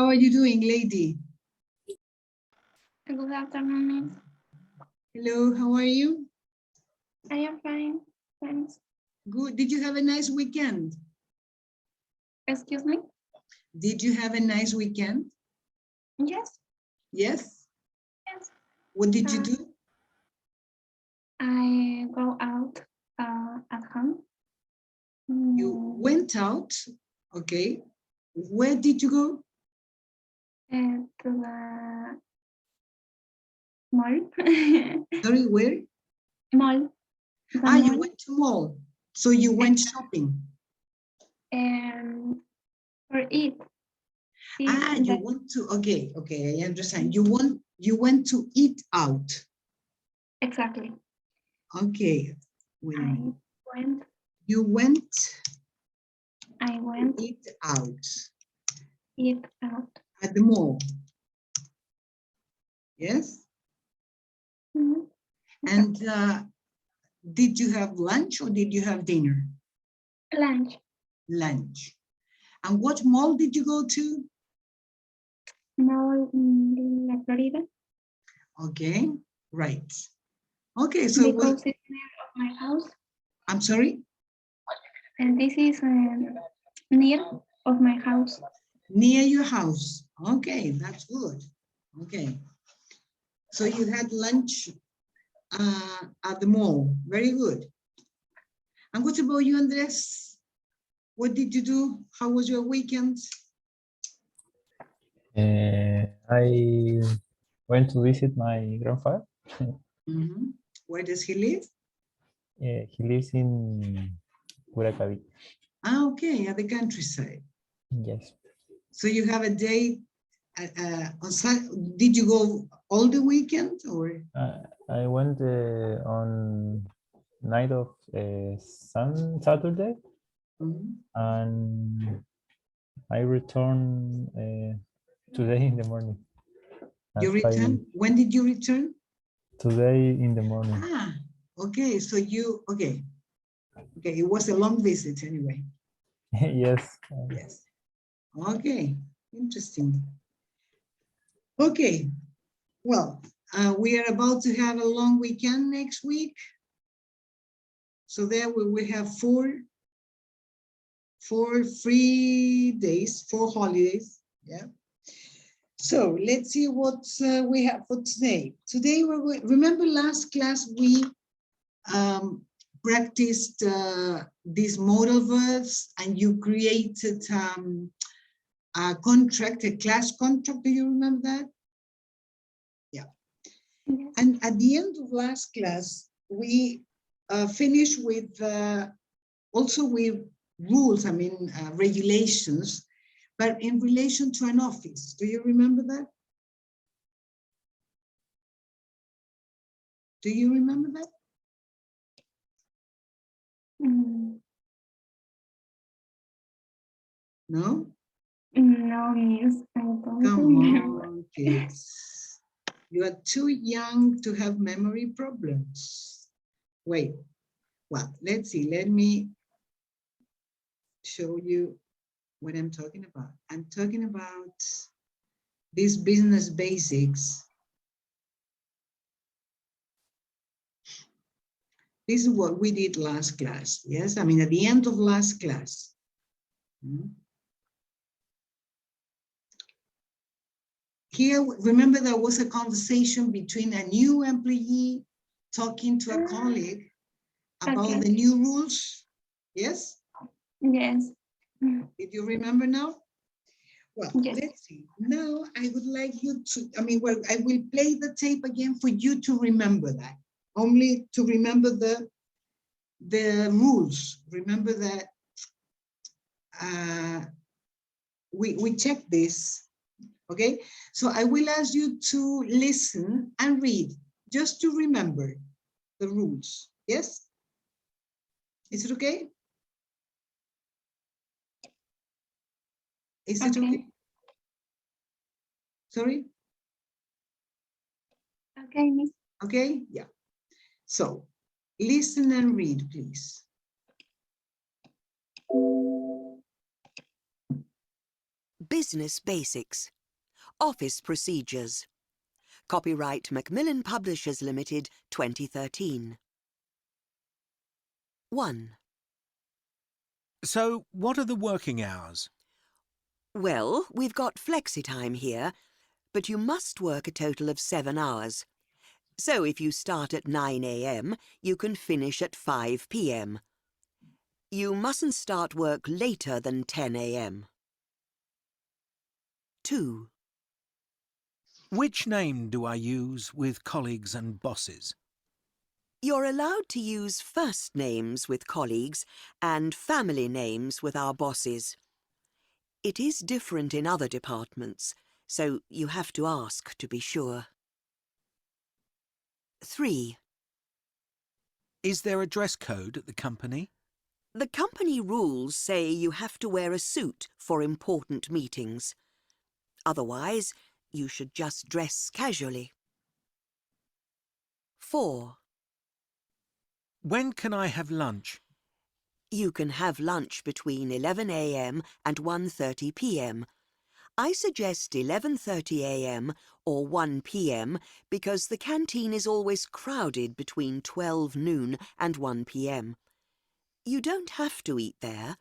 How are you doing, lady? Good afternoon, Miss. Hello, how are you? I am fine, thanks. Good. Did you have a nice weekend? Excuse me? Did you have a nice weekend? Yes, Yes. yes. What did you do? I go out at home. You went out. Okay. Where did you go? To the mall. Sorry, where? Mall. The Ah, you mall. went to mall. So you went shopping. And for it. Ah, you want to, okay, I understand. You went to eat out. Exactly. Okay. Wait a minute. I went to eat out. Eat out. At the mall. Yes? Mm-hmm. And did you have lunch or did you have dinner? Lunch. Lunch. And what mall did you go to? Mall in La Florida. Okay, right. Okay, so because it's near of my house. I'm sorry? And this is near of my house. Near your house. Okay, that's good. Okay. So you had lunch at the mall. Very good. And what about you, Andres? What did you do? How was your weekend? I went to visit my grandfather. Mm-hmm. Where does he live? He lives in Curacaví. Ah, okay, at the countryside. Yes. So you have a day on Saturday. Did you go all the weekend or? I went on night of Saturday, and I returned today in the morning. You returned? When did you return? Today in the morning. Ah, okay. So you, okay. Okay, it was a long visit anyway. Yes. Yes. Okay, interesting. Okay, well, we are about to have a long weekend next week. So there we will have four free days, 4 holidays. Yeah. So let's see what we have for today. Today, remember last class we practiced these modal verbs and you created a contract, a class contract. Do you remember that? Yeah. Yes. And at the end of last class, we finished with also with rules, I mean, regulations, but in relation to an office. Do you remember that? Do you remember that? No? No, Miss, I don't Come remember. on, kids. You are too young to have memory problems. Wait, well, let's see. Let me show you what I'm talking about. I'm talking about these business basics. This is what we did last class. Yes, I mean, at the end of last class. Here, remember there was a conversation between a new employee talking to a colleague about the new rules. Yes? Yes. Did you remember now? Well, yes. Let's see. Now I would like you to, I mean, well, I will play the tape again for you to remember that. Only to remember the rules. Remember that we checked this. Okay, so I will ask you to listen and read, just to remember the rules. Yes? Is it okay? Is it okay? Sorry? Okay, Miss. Okay, yeah. So, listen and read, please. Business Basics. Office Procedures. Copyright Macmillan Publishers Limited, 2013. 1. So, what are the working hours? Well, we've got flexi-time here, but you must work a total of 7 hours. So if you start at 9 a.m, you can finish at 5 p.m. You mustn't start work later than 10 a.m. 2. Which name do I use with colleagues and bosses? You're allowed to use first names with colleagues and family names with our bosses. It is different in other departments, so you have to ask to be sure. 3. Is there a dress code at the company? The company rules say you have to wear a suit for important meetings. Otherwise, you should just dress casually. 4. When can I have lunch? You can have lunch between 11 a.m. and 1:30 p.m. I suggest 11:30 a.m. or 1 p.m. because the canteen is always crowded between 12 noon and 1 p.m. You don't have to eat there.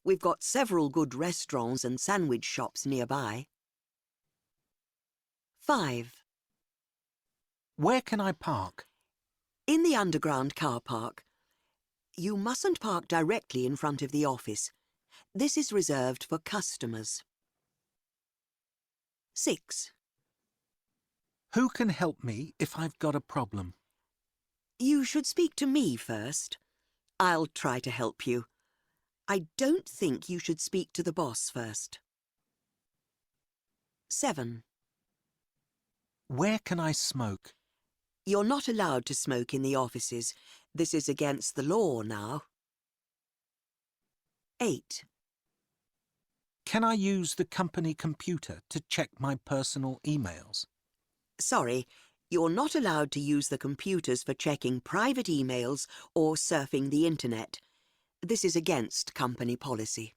We've got several good restaurants and sandwich shops nearby. 5. Where can I park? In the underground car park. You mustn't park directly in front of the office. This is reserved for customers. 6. Who can help me if I've got a problem? You should speak to me first. I'll try to help you. I don't think you should speak to the boss first. 7. Where can I smoke? You're not allowed to smoke in the offices. This is against the law now. 8. Can I use the company computer to check my personal emails? Sorry, you're not allowed to use the computers for checking private emails or surfing the internet. This is against company policy.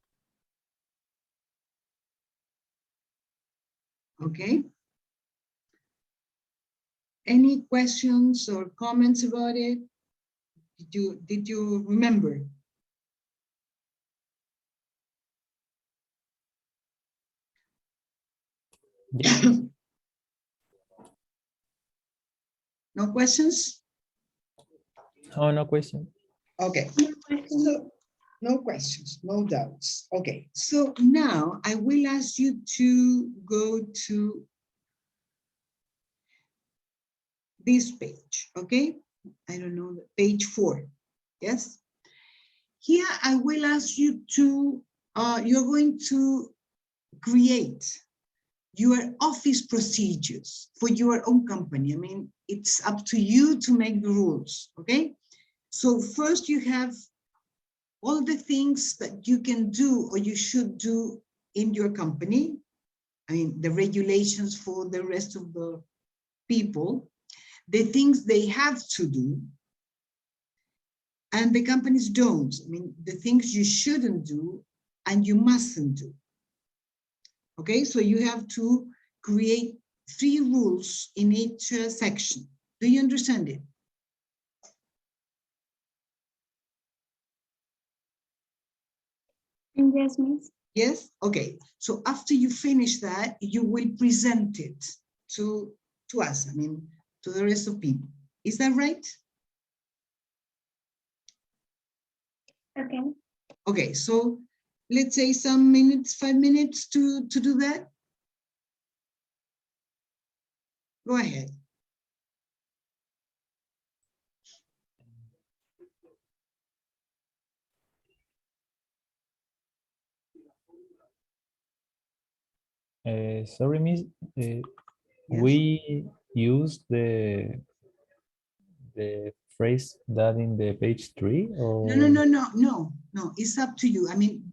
Okay. Any questions or comments about it? Did you remember? Yeah. No questions? Oh, no question. Okay. So, no questions, no doubts. Okay, so now I will ask you to go to this page, okay? I don't know, page 4, yes? Here I will ask you to, you're going to create your office procedures for your own company. I mean, it's up to you to make the rules, okay? So first you have all the things that you can do or you should do in your company. I mean, the regulations for the rest of the people, the things they have to do, and the companies don't. I mean, the things you shouldn't do and you mustn't do. Okay, so you have to create 3 rules in each section. Do you understand it? Yes, Miss. Yes? Okay. So after you finish that, you will present it to us, I mean, to the rest of people. Is that right? Okay. Okay, so let's say some minutes, 5 minutes to do that. Go ahead. Sorry, Miss. We use the phrase that in the page 3, or No. It's up to you. I mean,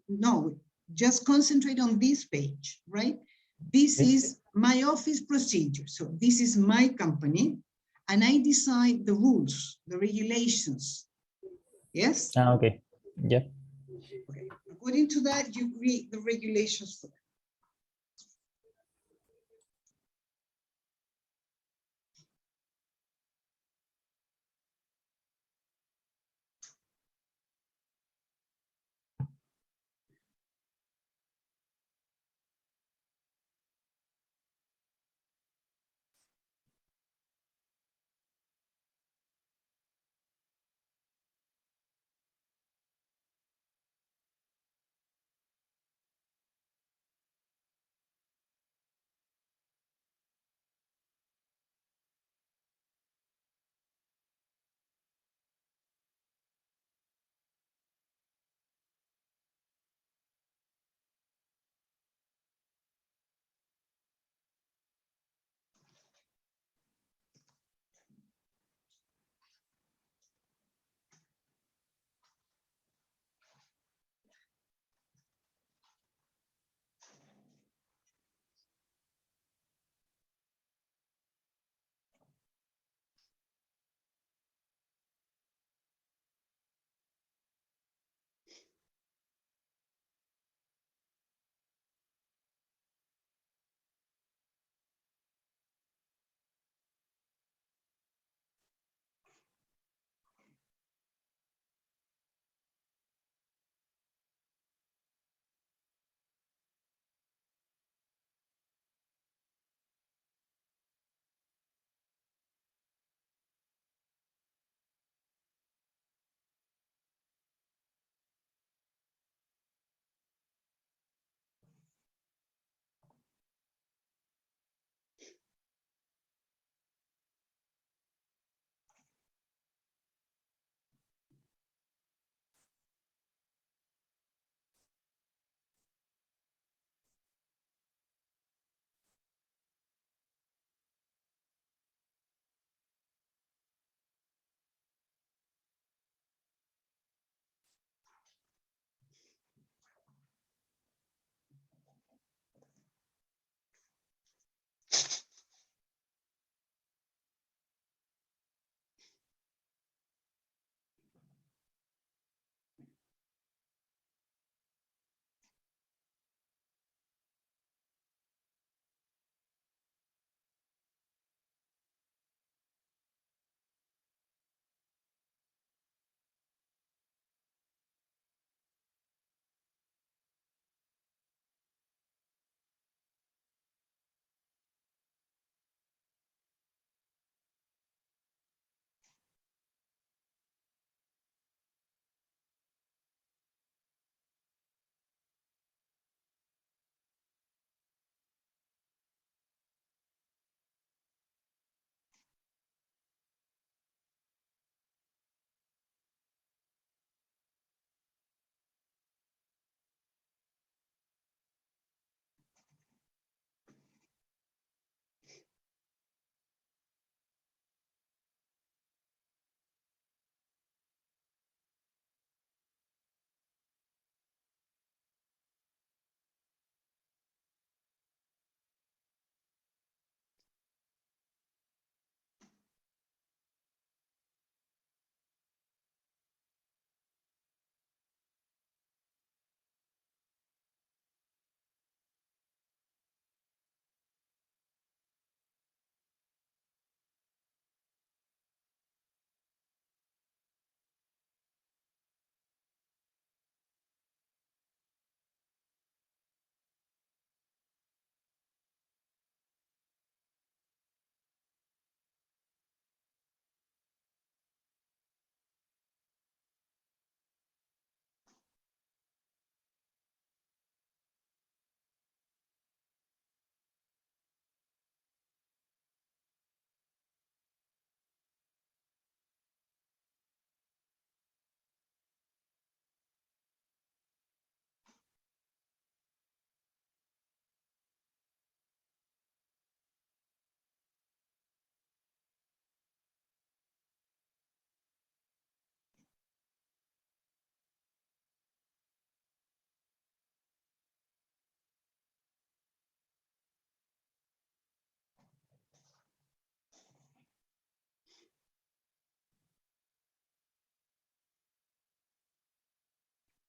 no, just concentrate on this page, right? This is my office procedure. So this is my company, and I decide the rules, the regulations. Yes? Okay. Yeah. Okay. According to that, you create the regulations for that.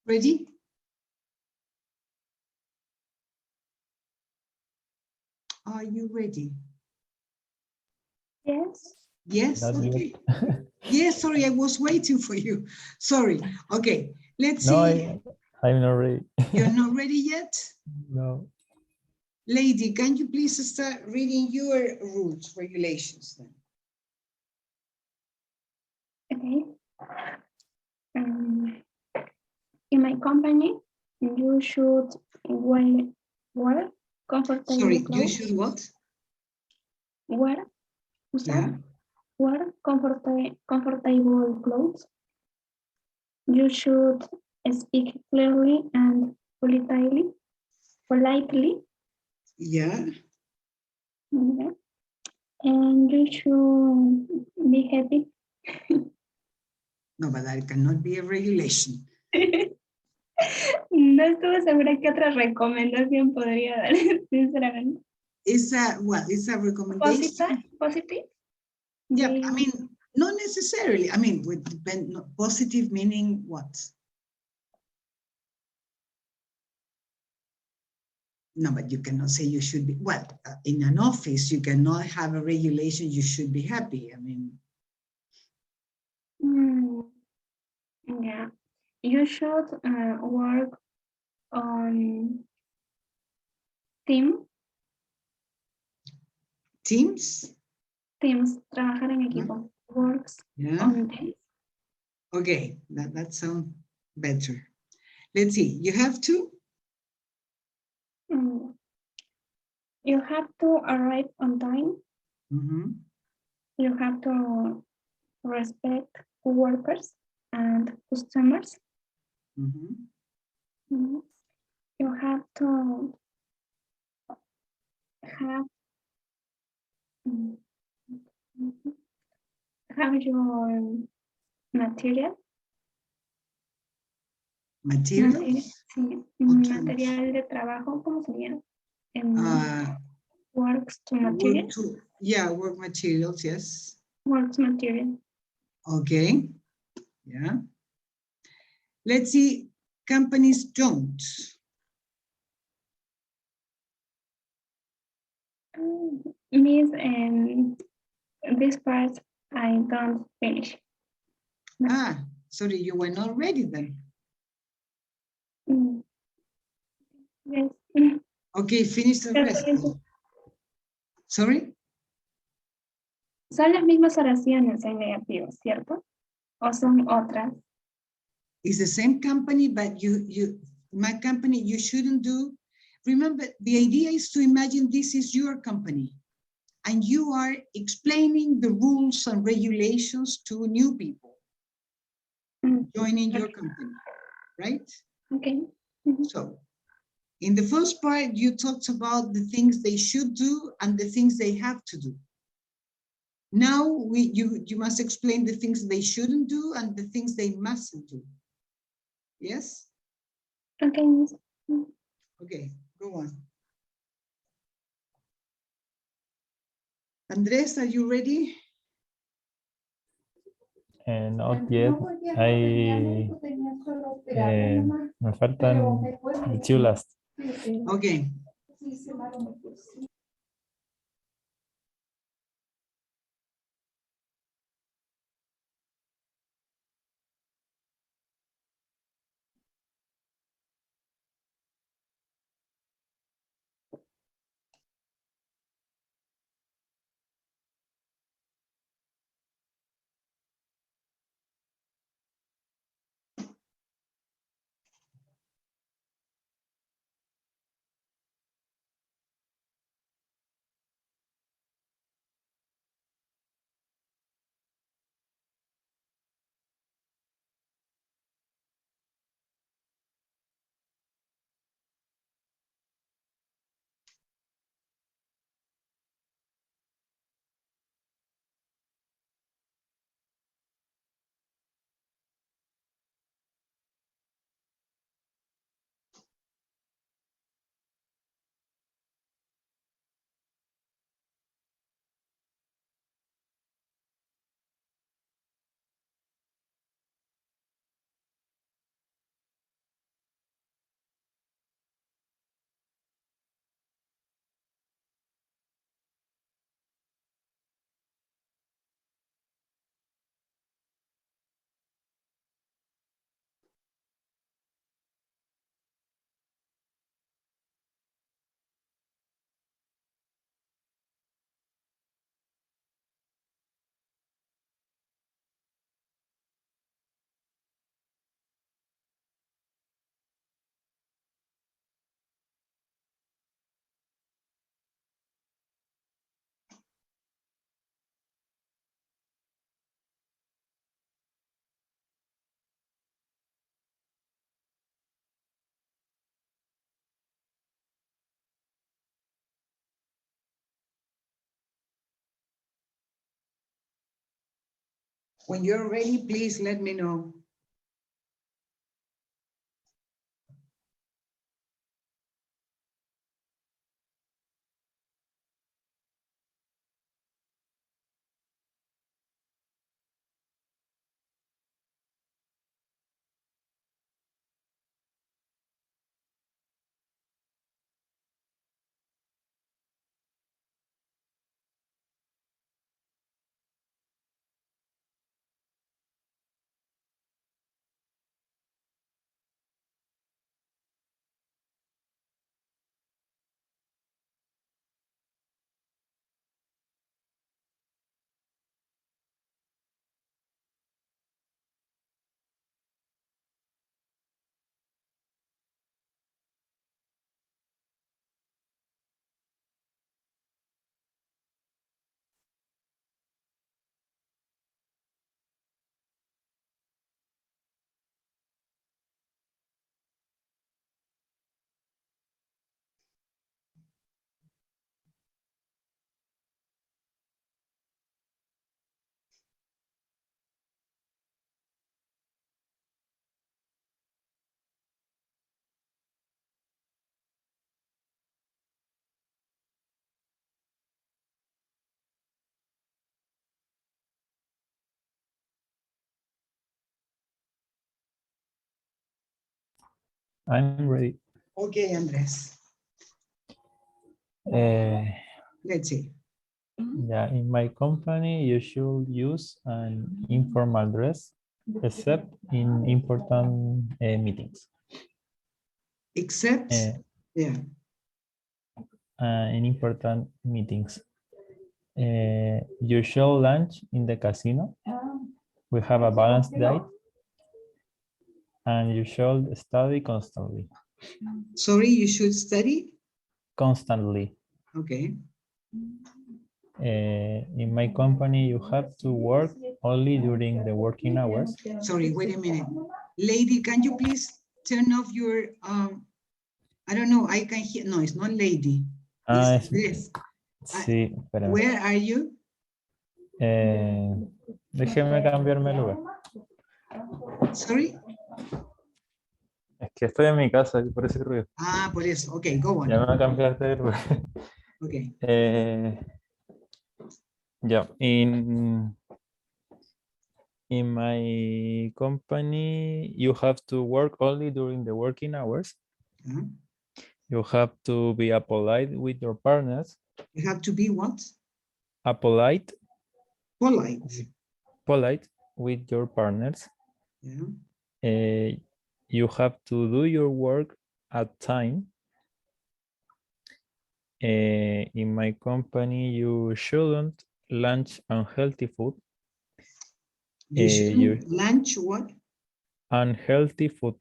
Ready? Are you ready? Yes. Yes, That's okay. good. Yes, sorry, I was waiting for you. Sorry. Okay, let's No, see. I'm not ready. You're not ready yet? No. Lady, can you please start reading your rules, regulations then? Okay. In my company, you should wear comfortable Sorry, you clothes. should what? Wear, usar, Yeah. wear comfortable clothes. You should speak clearly and politely. Yeah. Okay. And you should be happy. No, but that cannot be a regulation. No estuve segura qué otra recomendación podría dar, sinceramente. It's a, well, it's a recommendation. Positive? Yeah, Be- I mean, not necessarily. I mean, would depend, positive meaning what? No, but you cannot say you should be, well, in an office, you cannot have a regulation, you should be happy. I mean, yeah. You should work on teams? teams, trabajar en equipo. Works Yeah. on teams. Okay, that sounds better. Let's see, you have to? You have to arrive on time. Mm-hmm. You have to respect workers and customers. Mm-hmm. You have to have your material. Materials? Sí, Otros. material de trabajo, ¿cómo sería? Works to Work material. yeah, work materials, yes. Works material. Okay, yeah. Let's see, companies don't. Miss, this part I don't finish. Ah, sorry, you were not ready then. Yes. Okay, finish the rest. Sorry? Son las mismas oraciones en negativo, ¿cierto? ¿O son otras? It's the same company, but my company, you shouldn't do. Remember, the idea is to imagine this is your company and you are explaining the rules and regulations to new people joining your company, right? Okay. So in the first part, you talked about the things they should do and the things they have to do. Now you must explain the things they shouldn't do and the things they mustn't do. Yes? Okay. Okay, go on. Andres, are you ready? Not yet. Me faltan the two last. Okay. When you're ready, please let me know. I'm ready. Okay, Andres. Let's see. Yeah, in my company, you should use an informal dress, except in important meetings. Except, yeah. In important meetings. You should lunch in the casino. We have a balanced diet. And you should study constantly. Sorry, you should study? Constantly. Okay. In my company, you have to work only during the working hours. Sorry, wait a minute. Lady, can you please turn off your, I don't know, I can hear, no, it's not lady. It's this. Sí, espérame. Where are you? Déjeme cambiarme el lugar. Sorry? Es que estoy en mi casa, por ese ruido. Ah, por eso. Okay, go on. Ya me va a cambiar de lugar. Okay. Yeah, in my company, you have to work only during the working hours. You have to be polite with your partners. You have to be what? Polite. Polite. Polite with your partners. Yeah. You have to do your work at time. In my company, you shouldn't lunch unhealthy food. You shouldn't lunch what? Unhealthy food.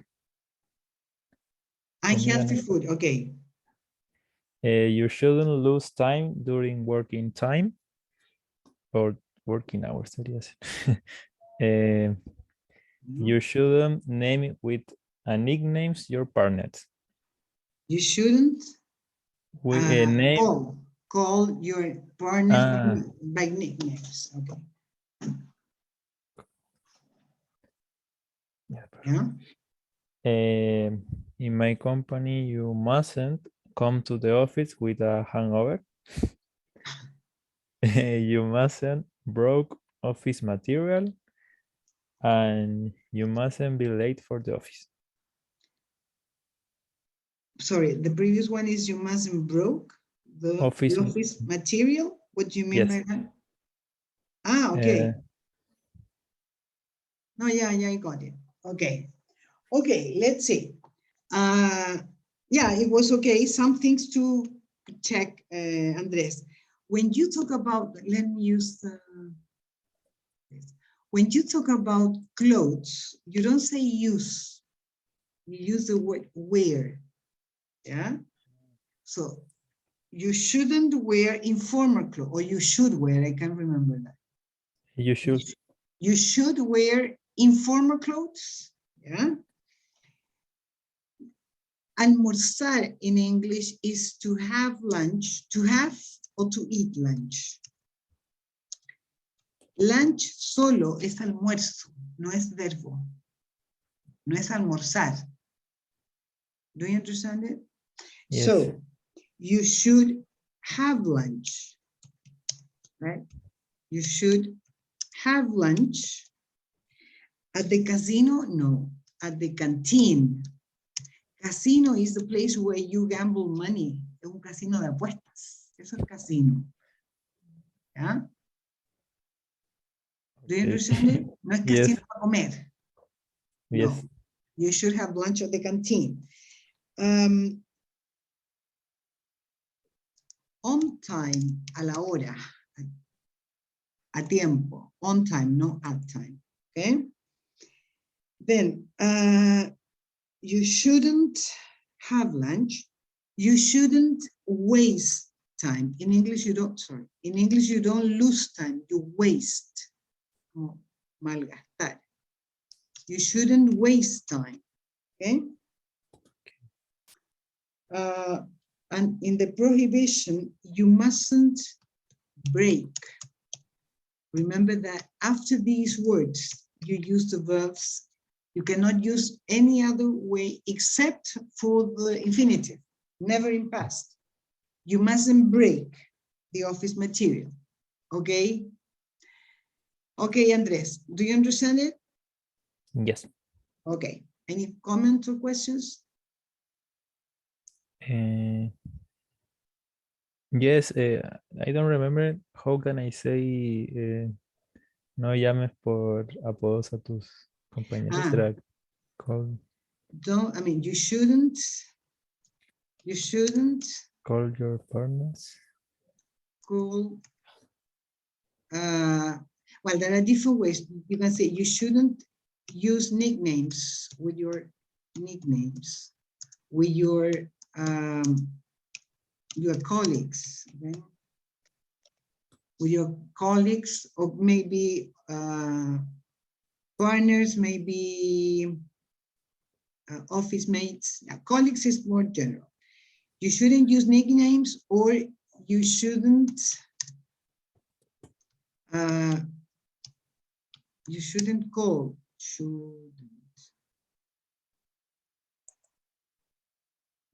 Unhealthy food, okay. You shouldn't lose time during working time or working hours. You shouldn't name it with nicknames your partners. You shouldn't name call your partners by nicknames. Okay. Yeah. In my company, you mustn't come to the office with a hangover. You mustn't broke office material, and you mustn't be late for the office. Sorry, the previous one is you mustn't broke the office material. What do you mean by that? Ah, okay. No, yeah, I got it. Okay. Okay, let's see. Yeah, it was okay. Some things to check, Andres. When you talk about, let me use the, when you talk about clothes, you don't say use. You use the word wear. Yeah. So you shouldn't wear informal clothes, or you should wear, I can't remember that. You should. You should wear informal clothes. Yeah. Almorzar in English is to have lunch, to have or to eat lunch. Lunch solo es almuerzo, no es verbo. No es almorzar. Do you understand it? Yes. So, you should have lunch, right? You should have lunch. At the casino? No, at the canteen. Casino is the place where you gamble money. Es un casino de apuestas. Eso es casino. ¿Ya? Do you understand it? No es casino Yes. para comer. Yes. No. You should have lunch at the canteen. On time, a la hora. A tiempo. On time, no at time. Okay? Then, you shouldn't have lunch. You shouldn't waste time. In English, you don't, sorry. In English, you don't lose time, you waste. Oh, malgastar. You shouldn't waste time, okay? And in the prohibition, you mustn't break. Remember that after these words, you use the verbs. You cannot use any other way except for the infinitive, never in past. You mustn't break the office material, okay? Okay, Andres, do you understand it? Yes. Okay, any comments or questions? Yes, I don't remember how can I say no llames por apodos a tus compañeros. Era call Don't, I mean, you shouldn't your partners. call, well, there are different ways. You can say you shouldn't use nicknames with your nicknames, with your colleagues, okay? With your colleagues, or maybe partners, maybe office mates. Now, colleagues is more general. You shouldn't use nicknames, or you shouldn't call,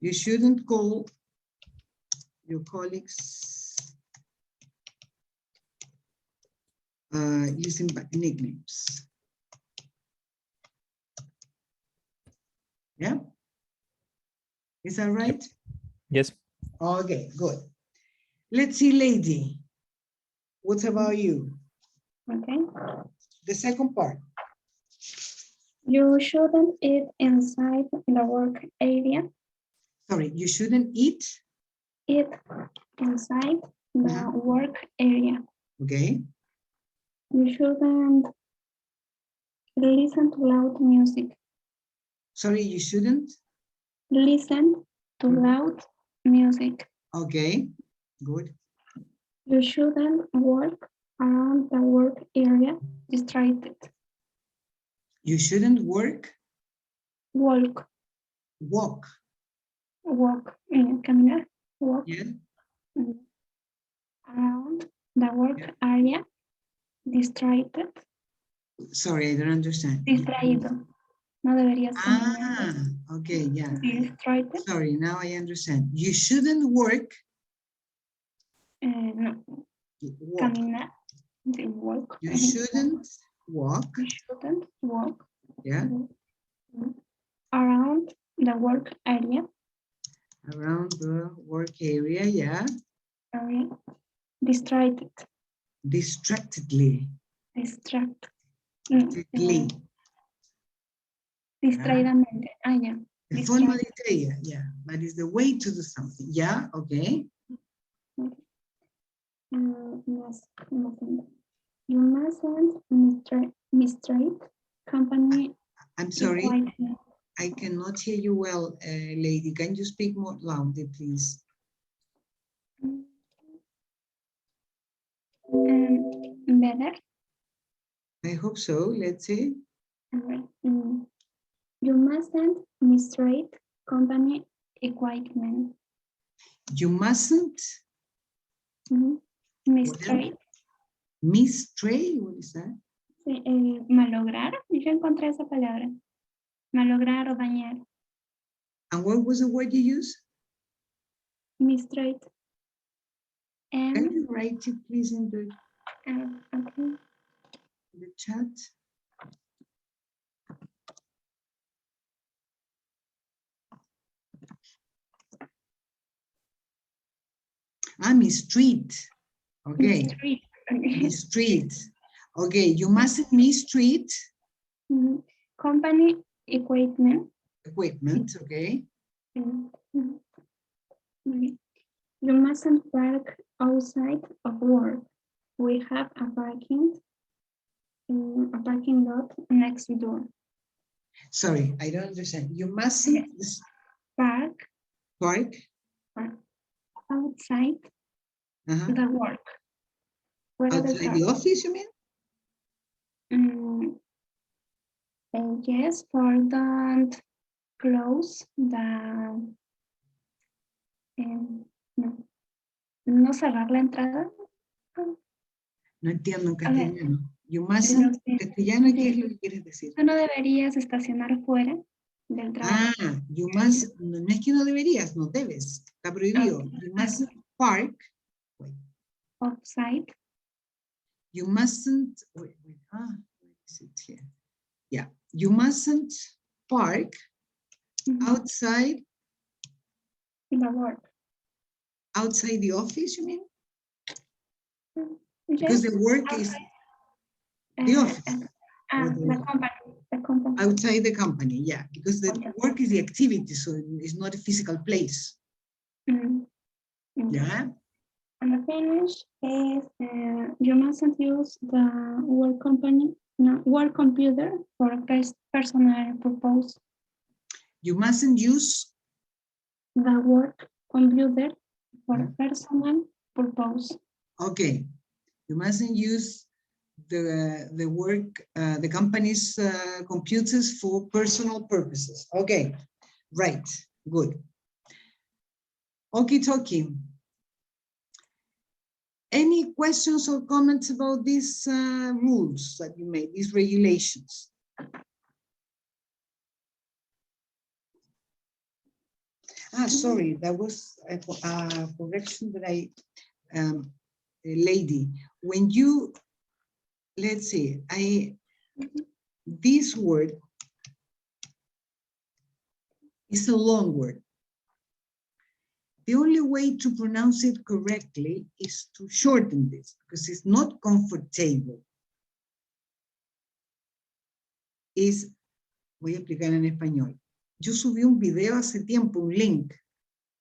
you shouldn't call your colleagues using nicknames. Yeah? Is that right? Yes. Okay, good. Let's see, lady. What about you? Okay. The second part. You shouldn't eat inside the work area. Sorry, you shouldn't eat. Eat inside the work area. Okay. You shouldn't listen to loud music. Sorry, you shouldn't. Listen to loud music. Okay, good. You shouldn't walk around the work area distracted. You shouldn't work. Walk. Walk. Walk. Caminar. Walk. Yeah. Around the work area distracted. Sorry, I don't understand. Distraído. No deberías caminar. Okay, yeah. Distracted. Sorry, now I understand. You shouldn't work. No. Walk. Caminar. Walk. You shouldn't walk. You shouldn't walk. Yeah. Around the work area. Around the work area, yeah. Area. Distracted. Distractedly. Distractedly. Distraídamente. Ah, ya. The forma de ella, yeah. But it's the way to do something. Yeah, okay. You mustn't mistreat company. I'm sorry. I cannot hear you well, lady. Can you speak more loudly, please? Better. I hope so. Let's see. You mustn't mistreat company equipment. You mustn't Mistreat Mistray, what is that? Sí, malograr, yo encontré esa palabra. Malograr o dañar. And what was the word you used? Mistrade. Can you write it, please, in Okay. the chat? Mistreat. Okay. Mistreat. Mistreat. Okay, you mustn't mistreat Company equipment. okay? You mustn't park outside of work. We have a parking lot next door. Sorry, I don't understand. You mustn't Park outside the work. outside the office, you mean? Yes, for don't close the no cerrar la entrada. No entiendo en castellano. You mustn't, en castellano, ¿qué es lo que quieres decir? Tú no deberías estacionar fuera del trabajo. You must, no es que no deberías, no debes, está prohibido. You mustn't park. Outside. You mustn't, where is it here? Yeah, you mustn't park outside. The work. Outside the office, you mean? Yes. Because the work is the office. The company. Outside the company, yeah, because the work is the activity, so it's not a physical place. Yeah. And the finish is you mustn't use the work computer for personal purpose. You mustn't use the work computer for personal purpose. Okay. You mustn't use the work, the company's computers for personal purposes. Okay, right, good. Okie dokie. Any questions or comments about these rules that you made, these regulations? Sorry, that was a correction that I, lady, when you, let's see, this word is a long word. The only way to pronounce it correctly is to shorten this, because it's not comfortable. Voy a explicar en español. Yo subí un video hace tiempo, un link,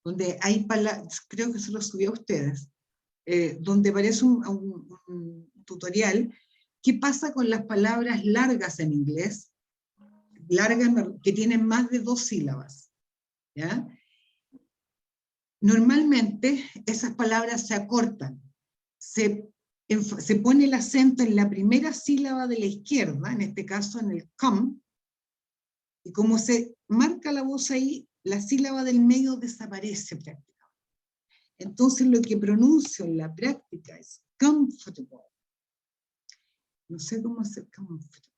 donde hay palabras, creo que se lo subí a ustedes, donde aparece un tutorial. ¿Qué pasa con las palabras largas en inglés? Largas que tienen más de 2 sílabas. ¿Ya? Normalmente esas palabras se acortan. Se pone el acento en la primera sílaba de la izquierda, en este caso en el come, y como se marca la voz ahí, la sílaba del medio desaparece prácticamente. Entonces lo que pronuncio en la práctica es comfortable. No sé cómo hacer comfortable.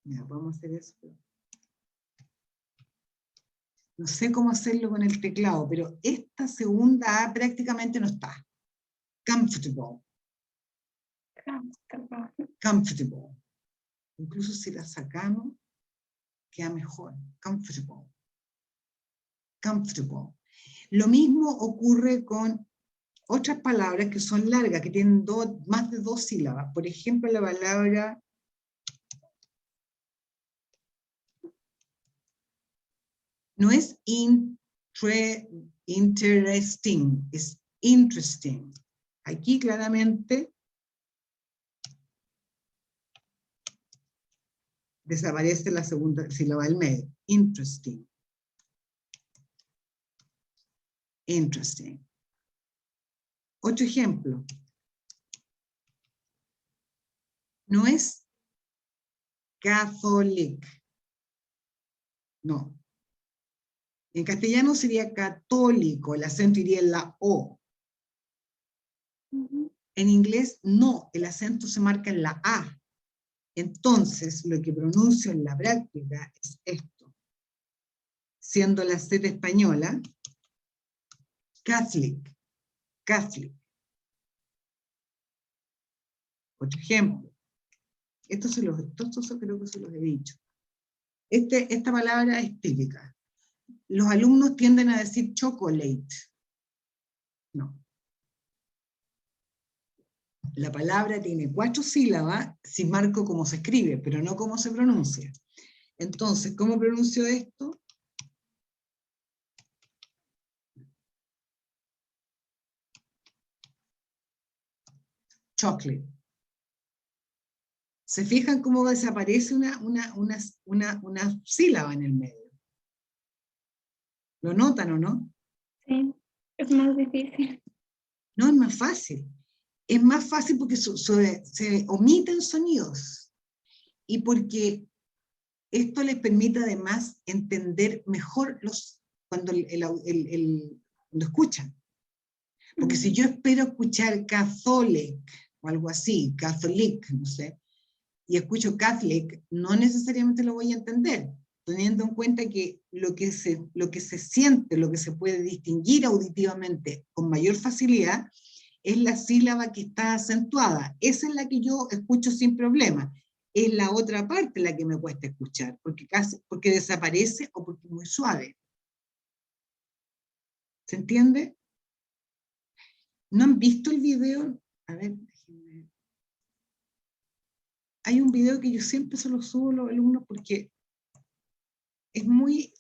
Ya, vamos a hacer eso. No sé cómo hacerlo con el teclado, pero esta segunda A prácticamente no está. Comfortable. Comfortable. Incluso si la sacamos, queda mejor. Comfortable. Comfortable. Lo mismo ocurre con otras palabras que son largas, que tienen más de 2 sílabas. Por ejemplo, la palabra no es interesting, es interesting. Aquí claramente desaparece la segunda sílaba del medio. Interesting. Interesting. Otro ejemplo. No es Catholic. No. En castellano sería católico, el acento iría en la O. En inglés no, el acento se marca en la A. Entonces, lo que pronuncio en la práctica es esto. Siendo la Z española, Catholic, Catholic. Otro ejemplo. Estos creo que se los he dicho. Esta palabra es típica. Los alumnos tienden a decir chocolate. No. La palabra tiene 4 sílabas si marco cómo se escribe, pero no cómo se pronuncia. Entonces, ¿cómo pronuncio esto? Chocolate. ¿Se fijan cómo desaparece una sílaba en el medio? ¿Lo notan o no? Sí, es más difícil. No, es más fácil. Es más fácil porque se omiten sonidos y porque esto les permite además entender mejor cuando lo escuchan. Porque si yo espero escuchar Catholic o algo así, Catholic, no sé, y escucho Catholic, no necesariamente lo voy a entender, teniendo en cuenta que lo que se siente, lo que se puede distinguir auditivamente con mayor facilidad, es la sílaba que está acentuada. Esa es la que yo escucho sin problema. Es la otra parte la que me cuesta escuchar, porque desaparece o porque es muy suave. ¿Se entiende? ¿No han visto el video? A ver, déjenme. Hay un video que yo siempre se lo subo a los alumnos porque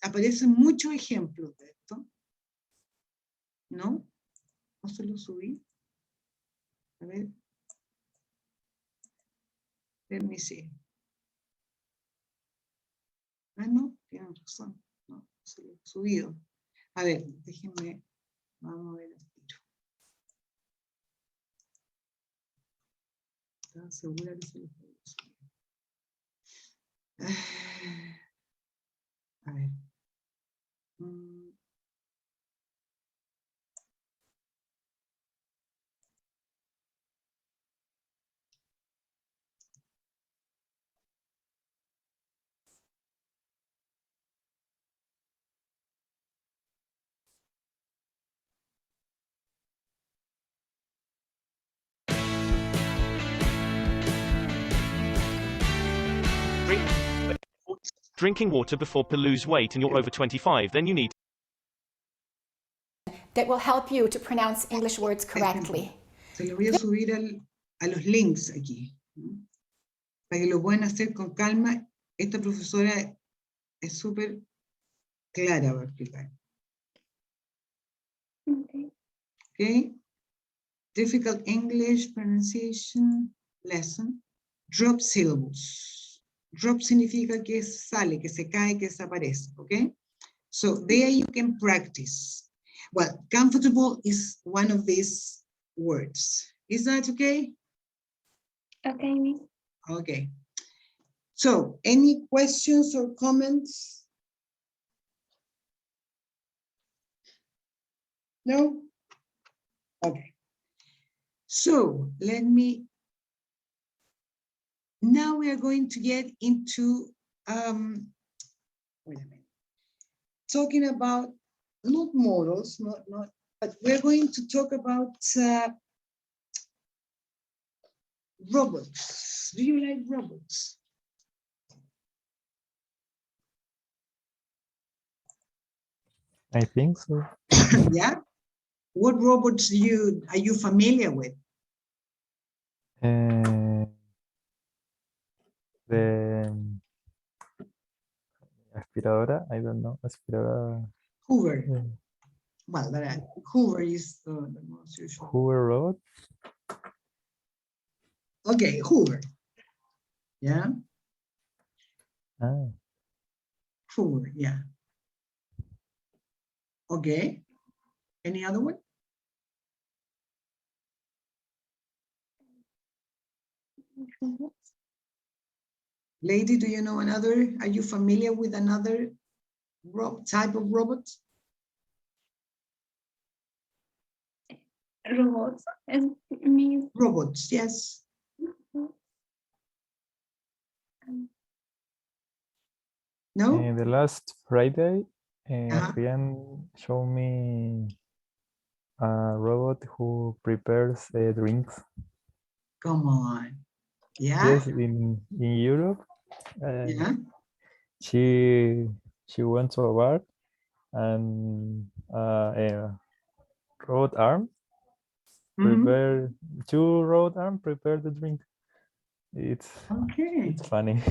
aparecen muchos ejemplos de esto. ¿No? ¿No se lo subí? A ver. Let me see. Ah, no, tienen razón. No, se lo he subido. A ver, déjenme. Vamos a ver el tiro. Estaba segura que se lo puedo subir. A ver. Drinking water before to lose weight and you're over 25, then you need that will help you to pronounce English words correctly. Se lo voy a subir a los links aquí, ¿no? Para que lo puedan hacer con calma. Esta profesora es súper clara para explicar. Okay. Difficult English pronunciation lesson. Drop syllables. Drop significa que sale, que se cae, que desaparece. Okay. So there you can practice. Well, comfortable is one of these words. Is that okay? Okay, Miss. Okay. So, any questions or comments? No? Okay. So, now we are going to get into, wait a minute, talking about, not models, but we're going to talk about robots. Do you like robots? I think so. Yeah? What robots are you familiar with? The aspiradora, I don't know, aspiradora. Hoover. Yeah. Well, Hoover is the most usual. Hoover robot. Okay, Hoover. Yeah? Ah. Hoover, yeah. Okay. Any other one? Lady, do you know another? Are you familiar with another type of robot? Robots. It means Robots, yes. No? The last Friday, Uh-huh. Adrian showed me a robot who prepares drinks. Come on. Yeah? Yes, in Europe. Yeah? She went to a bar and a robot arm prepare two robot arm prepare the drink. It's Okay. funny.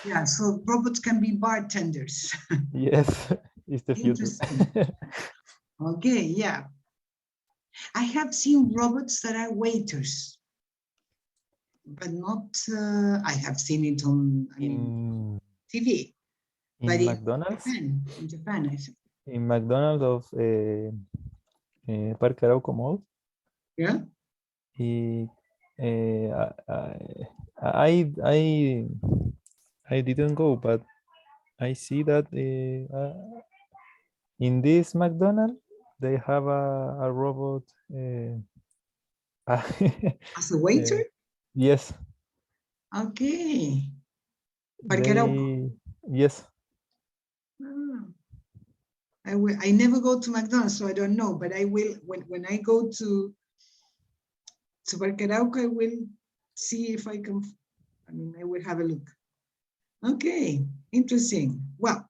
Yeah, so robots can be bartenders. Yes, it's the future. Interesting. Okay, yeah. I have seen robots that are waiters, but not, I have seen it on, I mean, TV. But In McDonald's, in Japan, I think. in McDonald's of Parque Arauco Mall. Yeah. He, I didn't go, but I see that in this McDonald's they have a robot. As a waiter? Yes. Okay. Parque Arauco. Yes. Ah. I never go to McDonald's, so I don't know, but I will, when I go to Parque Arauco, I will see if I can, I mean, I will have a look. Okay, interesting. Well,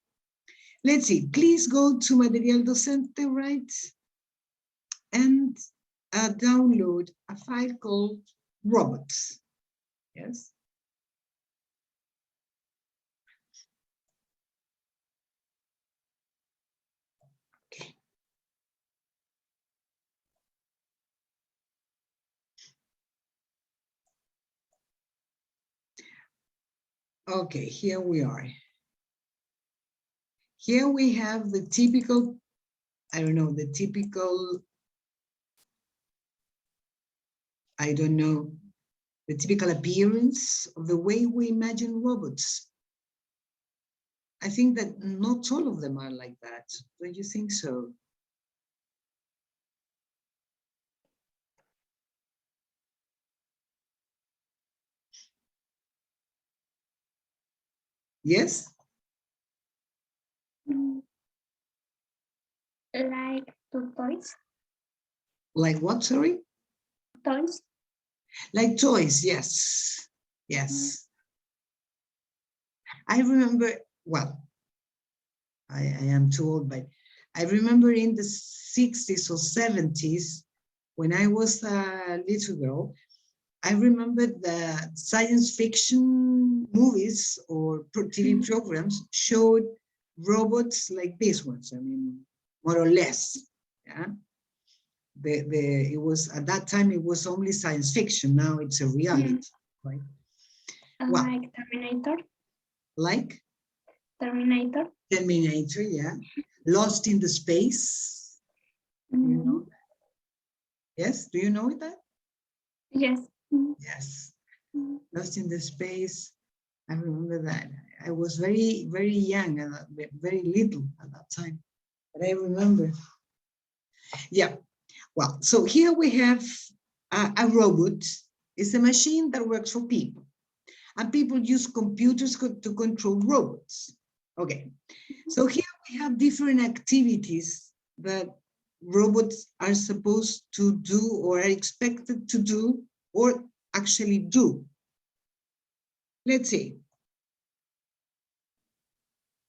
let's see, please go to Material Docente, right? And download a file called robots. Yes. Okay. Okay, here we are. Here we have the typical, I don't know, the typical, I don't know, the typical appearance of the way we imagine robots. I think that not all of them are like that. Don't you think so? Yes? like two toys. Like what, sorry? Toys. Like toys, yes. Yes. I remember, well, I am too old, but I remember in the 60s or 70s, when I was a little girl, I remember that science fiction movies or TV programs showed robots like these ones. I mean, more or less. Yeah. It was at that time it was only science fiction. Now it's a reality, right? Well, Like Terminator. Like Terminator. Terminator, yeah. Lost in the Space. You know that? Yes, do you know that? Yes. Yes. Lost in the Space. I remember that. I was very, very young, and very little at that time. But I remember. Yeah. Well, so here we have a robot. It's a machine that works for people. And people use computers to control robots. Okay. So here we have different activities that robots are supposed to do or are expected to do or actually do. Let's see.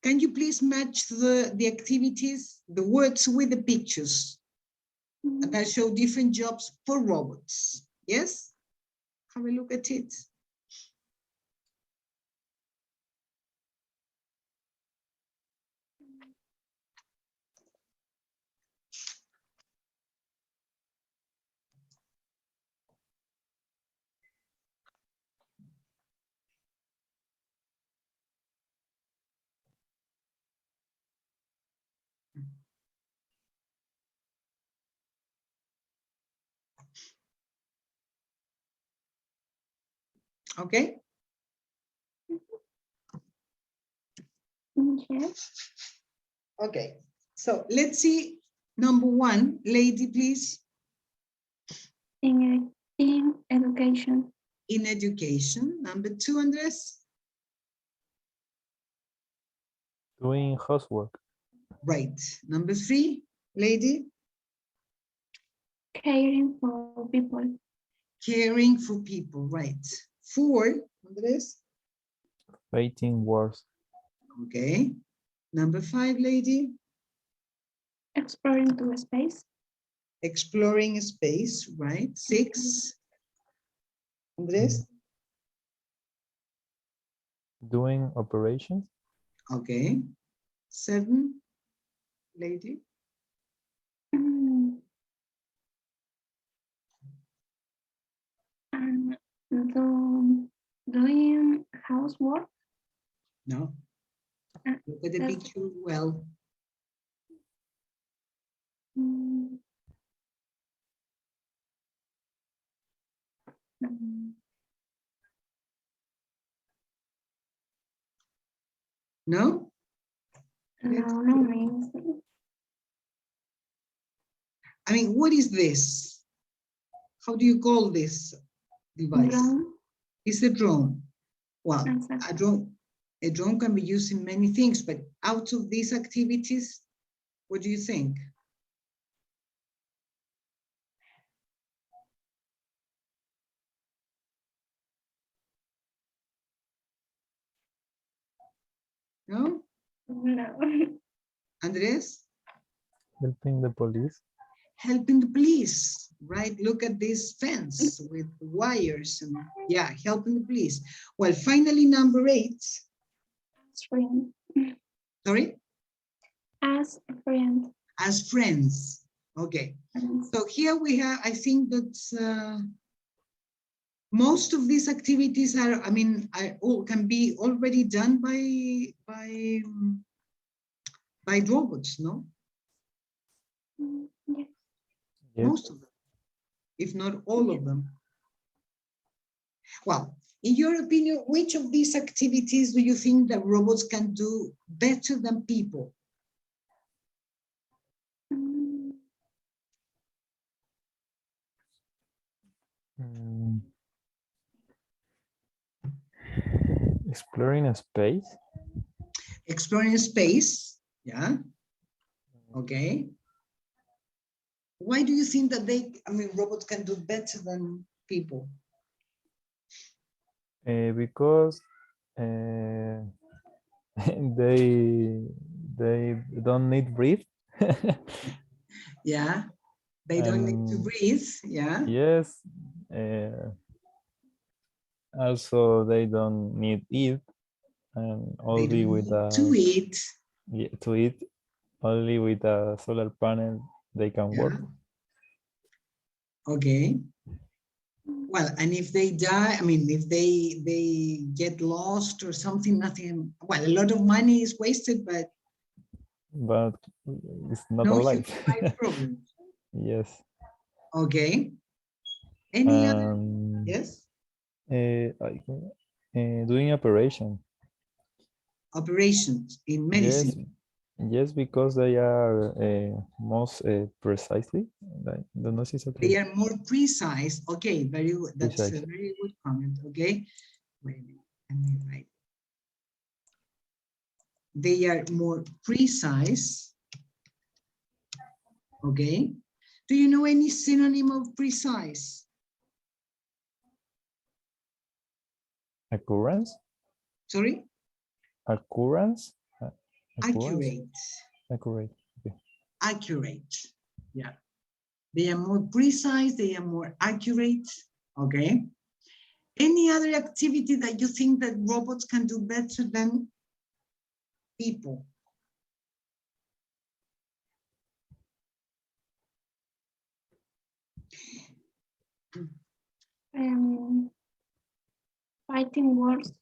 Can you please match the activities, the words with the pictures that show different jobs for robots? Yes? Have a look at it. Okay. Yes. Okay. So let's see. Number one, lady, please. in education. In education. Number 2, Andres. Doing housework. Right. Number 3, lady. Caring for people. Caring for people. Right. 4, Andres. Fighting wars. Okay. Number 5, lady. Exploring to space. Exploring space. Right. 6, Andres. Doing operations. Okay. 7, lady. Mm, doing housework. No. Uh, Look at the that's- picture well. Mm, mm, No? no means I mean, what is this? How do you call this device? drone. It's a drone. Well, Exactly. a drone can be used in many things, but out of these activities, what do you think? No? No. Andres? Helping the police. Helping the police, right? Look at this fence with wires and yeah, helping the police. Well, finally, number 8. Friend. Sorry? As a friend. As friends. Okay. So here we have, I think that most of these activities are, I mean, can be already done by robots, no? Yes. Yes. Most of them, if not all of them. Well, in your opinion, which of these activities do you think that robots can do better than people? Mm, Exploring space. Exploring space, yeah. Okay. Why do you think that robots can do better than people? Because they don't need breathe. Yeah, they don't need to breathe, yeah. Yes. Also, they don't need eat, and only with to eat. Yeah, to eat. Only with a solar panel they can work. Okay. Well, and if they die, I mean, if they get lost or something, nothing. Well, a lot of money is wasted, but it's not no alive. human life problem. Yes. Okay. Any other? Yes. Doing operation. Operations in medicine. Yes, because they are most precisely. I don't know if it's okay. They are more precise. Okay, very good. That's Precise. a very good comment. Okay. Wait a minute. Let me write. They are more precise. Okay. Do you know any synonym of precise? Occurrence? Sorry? Occurrence? Accurate. Accurate. Okay. Accurate. Yeah. They are more precise. They are more accurate. Okay. Any other activity that you think that robots can do better than people? Fighting wars.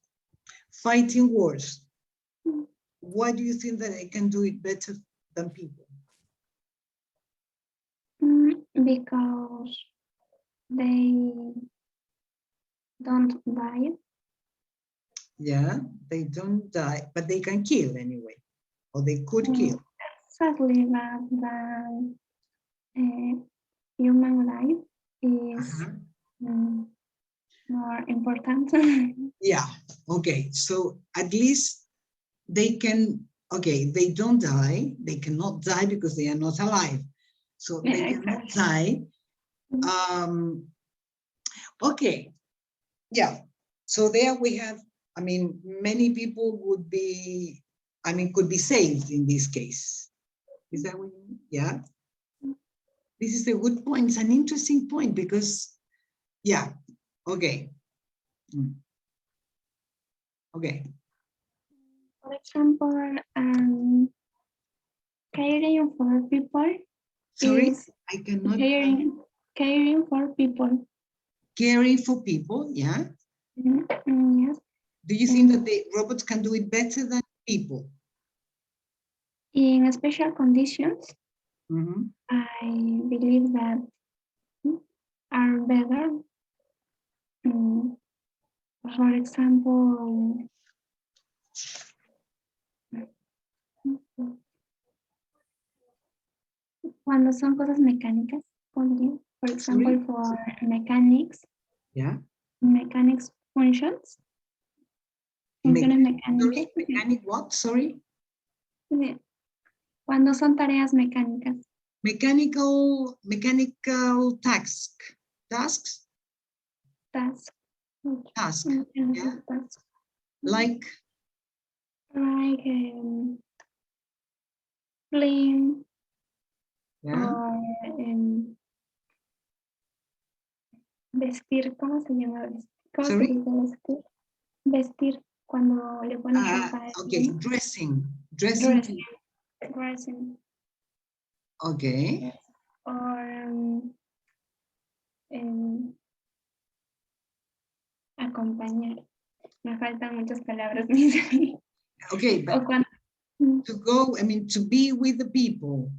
Fighting wars. Mm. Why do you think that they can do it better than people? Because they don't die. Yeah, they don't die, but they can kill anyway, or they could kill. Sadly, than human life. is more important. Yeah, okay. So at least they can, okay, they don't die. They cannot die because they are not alive. So they Yeah, cannot exactly. die. Okay, yeah. So there we have, I mean, many people would be, I mean, could be saved in this case. Is that what you mean? Yeah. This is a good point. It's an interesting point because, yeah, okay. Okay. For example, caring for people Sorry, is I cannot. caring for people. Caring for people, yeah. Yes. Do you think that the robots can do it better than people? In special conditions, I believe that are better. For example, cuando son cosas mecánicas, por example, for mechanics, Yeah. Mechanics functions. Funciones mecánicas. Mechanic what? Sorry? Cuando son tareas mecánicas. Mechanical tasks. Tasks. Task, yeah. Tasks. Like clean. Yeah. Or vestir, ¿cómo se llama? ¿Cómo se Sorry? dice vestir? Vestir, cuando le pones ropa. Okay, dressing. Dressing. Okay. Yes. Or acompañar. Me faltan muchas palabras. Okay, but to go, I mean, to be with the people.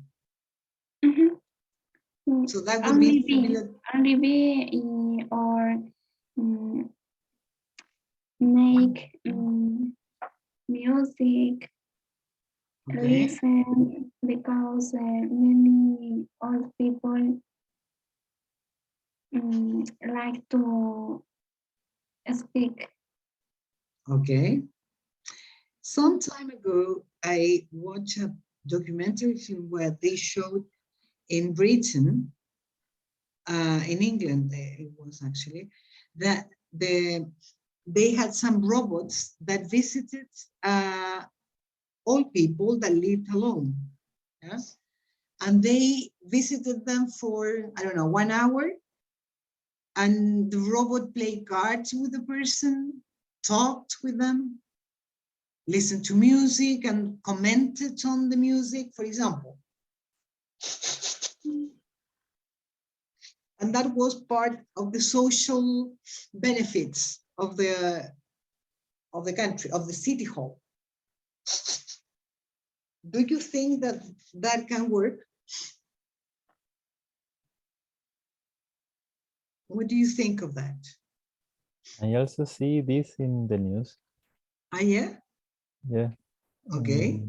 So that would be similar. Only be or make music, listen, because many old people like to speak. Okay. Some time ago, I watched a documentary film where they showed in Britain, in England, it was actually, that they had some robots that visited old people that lived alone. Yes. And they visited them for, I don't know, 1 hour. And the robot played cards with the person, talked with them, listened to music and commented on the music, for example. And that was part of the social benefits of the country, of the city hall. Do you think that that can work? What do you think of that? I also see this in the news. Ah, yeah? Yeah. Okay.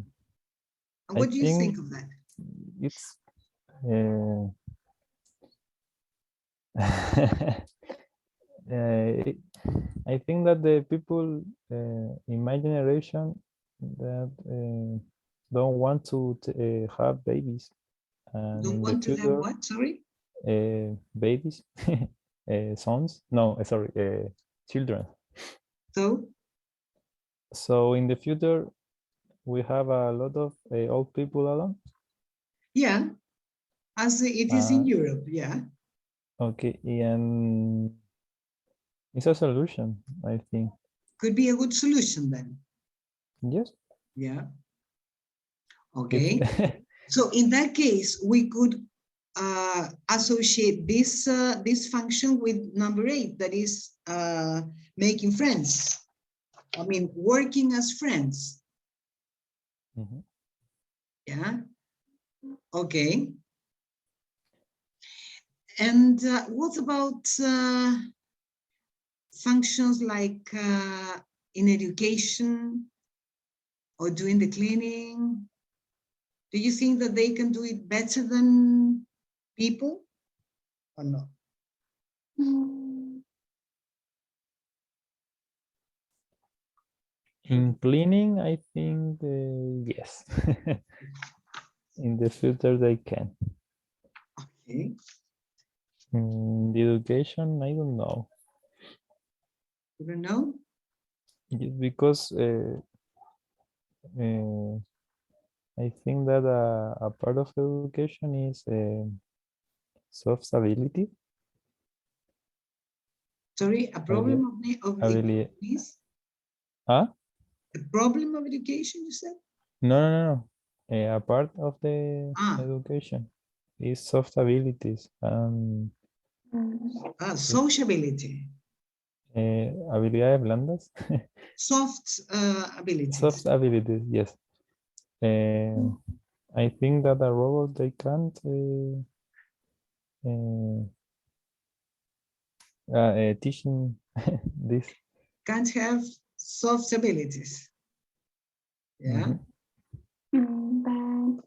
And what do you think of that? It's I think that the people in my generation that don't want to have babies. And Don't in want the to future, have what? Sorry? babies, sons? No, sorry, children. So in the future, we have a lot of old people alone. Yeah, as it is in Europe, yeah. Okay, and it's a solution, I think. Could be a good solution then. Yes. Yeah. Okay. So in that case, we could associate this this function with number 8, that is making friends. I mean, working as friends. Yeah. Okay. And what about functions like in education or doing the cleaning? Do you think that they can do it better than people or not? Mm, In cleaning, I think yes. In the future, they can. Okay. In the education, I don't know. You don't know? Because I think that a part of education is soft ability. Sorry, a problem of Ability. is Huh? a problem of education, you said? No. A part of the Ah, education is soft abilities and sociability, habilidades blandas. soft abilities. Soft abilities, yes. I think that a robot, they can't teaching this. Can't have soft abilities. Yeah. But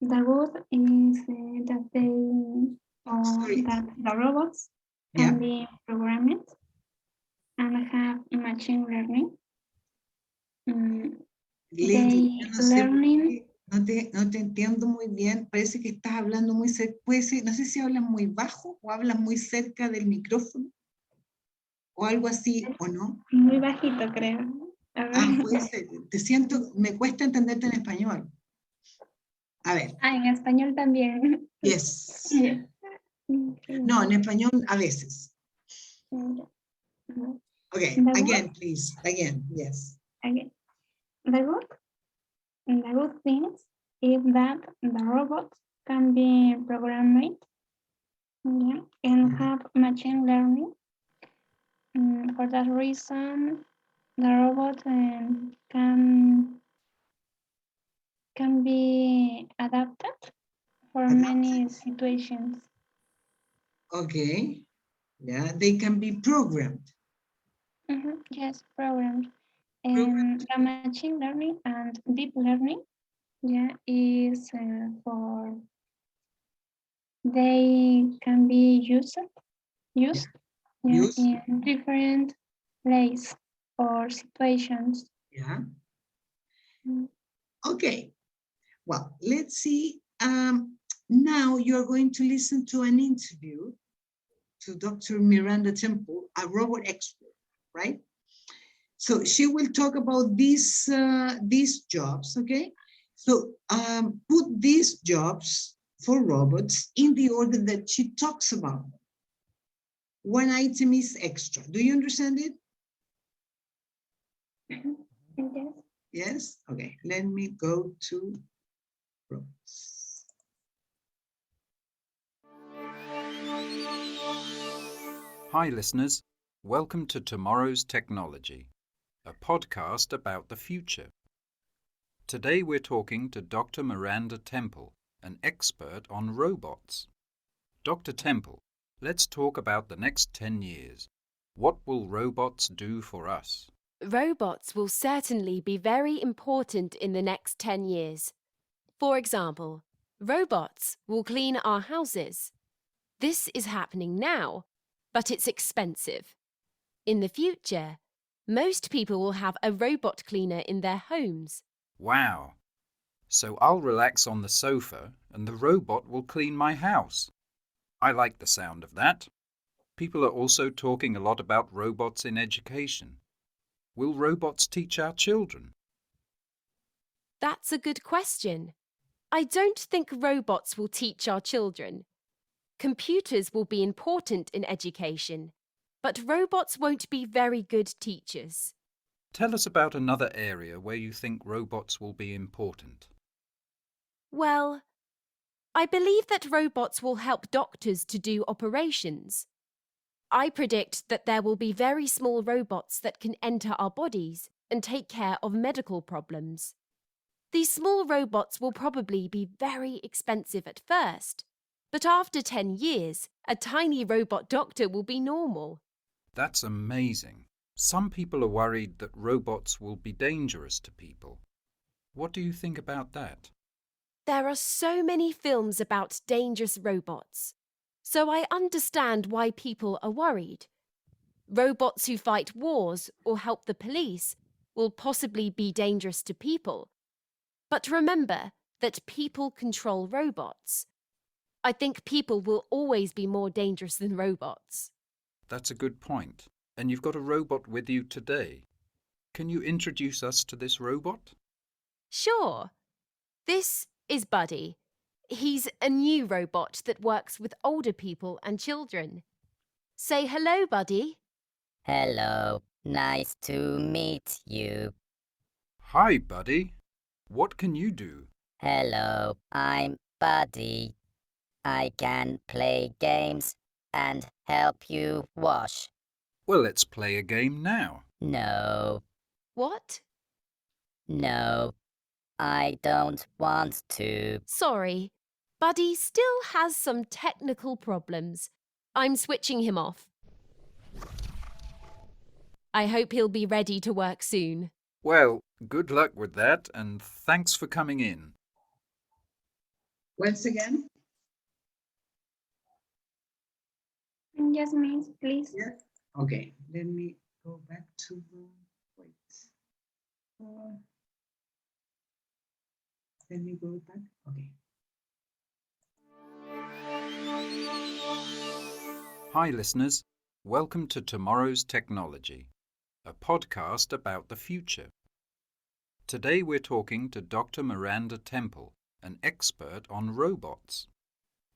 the good is that Sorry. that the robots Yeah. can be programmed and have machine learning. Lady, yo no sé por Learning. qué, no te entiendo muy bien. Parece que estás hablando muy cerca. No sé si hablas muy bajo o hablas muy cerca del micrófono o algo así, ¿o no? Muy bajito, creo. A ver. Ah, puede ser. Te siento, me cuesta entenderte en español. A ver. Ah, en español también. Yes. Yes. No, en español a veces. Okay, The again, please. Again, yes. Okay. The good things is that the robots can be programmed, yeah, and have machine learning. For that reason, the robot can be adapted for many situations. Okay. Yeah, they can be programmed. Yes, programmed. And the machine learning and deep learning, yeah, is for they can be used yeah, in different places or situations. Yeah. Okay. Well, let's see. Now you're going to listen to an interview to Dr. Miranda Temple, a robot expert, right? So she will talk about these jobs, okay? So put these jobs for robots in the order that she talks about them. One item is extra. Do you understand it? Yes. Yes? Okay, let me go to robots. Hi listeners, welcome to Tomorrow's Technology, a podcast about the future. Today we're talking to Dr. Miranda Temple, an expert on robots. Dr. Temple, let's talk about the next 10 years. What will robots do for us? Robots will certainly be very important in the next 10 years. For example, robots will clean our houses. This is happening now, but it's expensive. In the future, most people will have a robot cleaner in their homes. Wow! So I'll relax on the sofa and the robot will clean my house. I like the sound of that. People are also talking a lot about robots in education. Will robots teach our children? That's a good question. I don't think robots will teach our children. Computers will be important in education, but robots won't be very good teachers. Tell us about another area where you think robots will be important. Well, I believe that robots will help doctors to do operations. I predict that there will be very small robots that can enter our bodies and take care of medical problems. These small robots will probably be very expensive at first, but after 10 years, a tiny robot doctor will be normal. That's amazing. Some people are worried that robots will be dangerous to people. What do you think about that? There are so many films about dangerous robots. so I understand why people are worried. Robots who fight wars or help the police will possibly be dangerous to people. But remember that people control robots. I think people will always be more dangerous than robots. That's a good point. And you've got a robot with you today. Can you introduce us to this robot? Sure. This is Buddy. He's a new robot that works with older people and children. Say hello, Buddy. Hello, nice to meet you. Hi, Buddy. What can you do? Hello, I'm Buddy. I can play games and help you wash. Well, let's play a game now. No, What? no, I don't want to. Sorry. Buddy still has some technical problems. I'm switching him off. I hope he'll be ready to work soon. Well, good luck with that, and thanks for coming in. Once again? Yes, miss, please. Yeah. Okay, let me go back to the, wait. Let me go back, okay. Hi, listeners. Welcome to Tomorrow's Technology, a podcast about the future. Today we're talking to Dr. Miranda Temple, an expert on robots.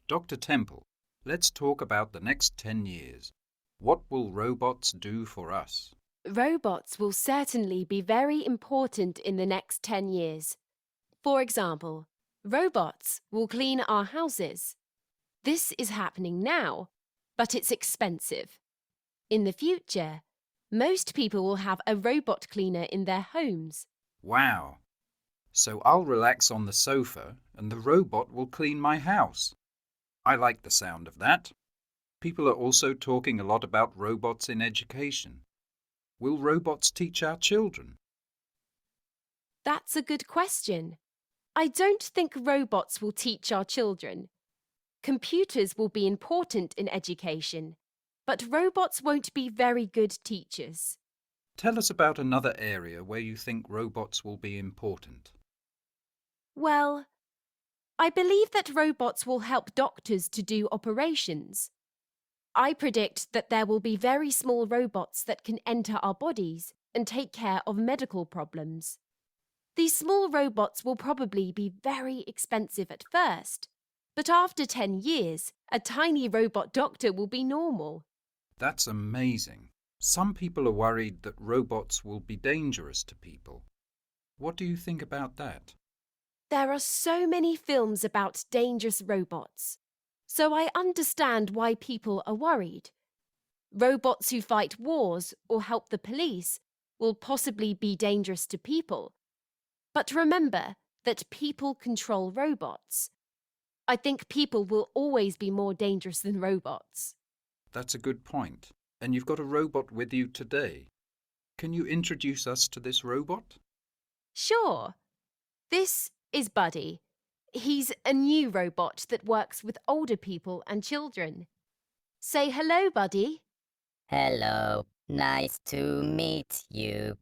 Dr. Temple, let's talk about the next 10 years. What will robots do for us? Robots will certainly be very important in the next 10 years. For example, robots will clean our houses. This is happening now, but it's expensive. In the future, most people will have a robot cleaner in their homes. Wow! So I'll relax on the sofa and the robot will clean my house. I like the sound of that. People are also talking a lot about robots in education. Will robots teach our children? That's a good question. I don't think robots will teach our children. Computers will be important in education, but robots won't be very good teachers. Tell us about another area where you think robots will be important. Well, I believe that robots will help doctors to do operations. I predict that there will be very small robots that can enter our bodies and take care of medical problems. These small robots will probably be very expensive at first, but after 10 years, a tiny robot doctor will be normal. That's amazing. Some people are worried that robots will be dangerous to people. What do you think about that? There are so many films about dangerous robots, so I understand why people are worried. Robots who fight wars or help the police will possibly be dangerous to people. But remember that people control robots. I think people will always be more dangerous than robots. That's a good point. And you've got a robot with you today. Can you introduce us to this robot? Sure. This is Buddy. He's a new robot that works with older people and children. Say hello, Buddy. Hello, nice to meet you.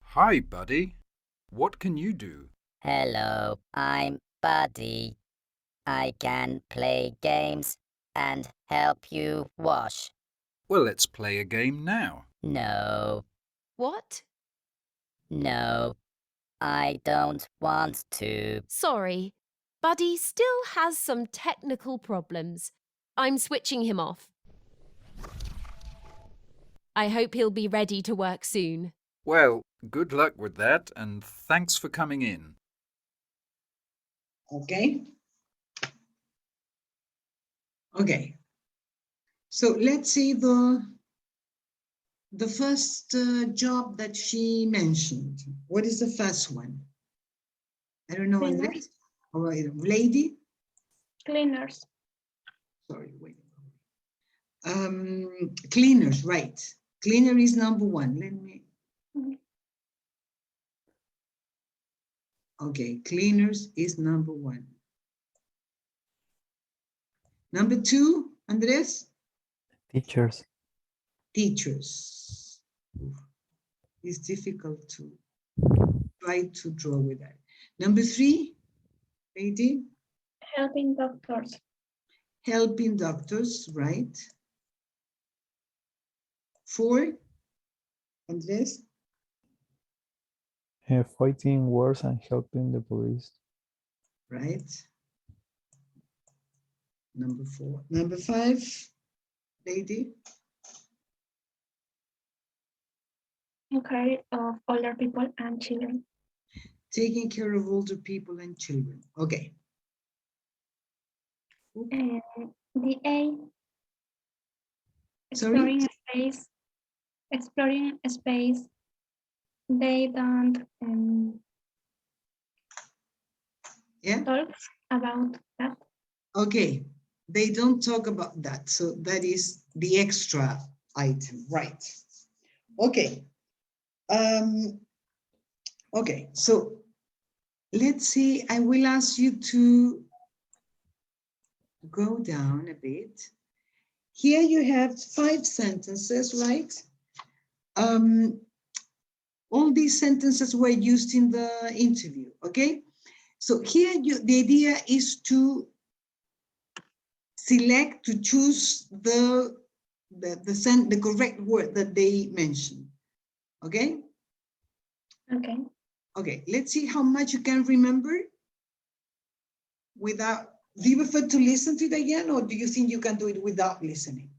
Hi, Buddy. What can you do? Hello, I'm Buddy. I can play games and help you wash. Well, let's play a game now. No, What? no, I don't want to. Sorry. Buddy still has some technical problems. I'm switching him off. I hope he'll be ready to work soon. Well, good luck with that, and thanks for coming in. Okay. Okay. So let's see the first job that she mentioned. What is the first one? I don't know. Cleaners. All right, lady. Cleaners. Sorry, wait. Cleaners, right? Cleaner is number one. Let me. Okay, cleaners is number one. Number two, Andres? Teachers. Teachers. Oof. It's difficult to try to draw with that. Number 3, lady? Helping doctors. Helping doctors, right? 4, Andres? Fighting wars and helping the police. Right. Number 4. Number 5, lady? In care of older people and children. Taking care of older people and children. Okay. And the A. Sorry? Exploring space. They don't Yeah. talk about that. Okay. They don't talk about that. So that is the extra item, right? Okay. Okay, so let's see, I will ask you to go down a bit. Here you have 5 sentences, right? All these sentences were used in the interview, okay? So here the idea is to select, to choose the correct word that they mentioned, okay? Okay. Okay, let's see how much you can remember without, do you prefer to listen to it again, or do you think you can do it without listening?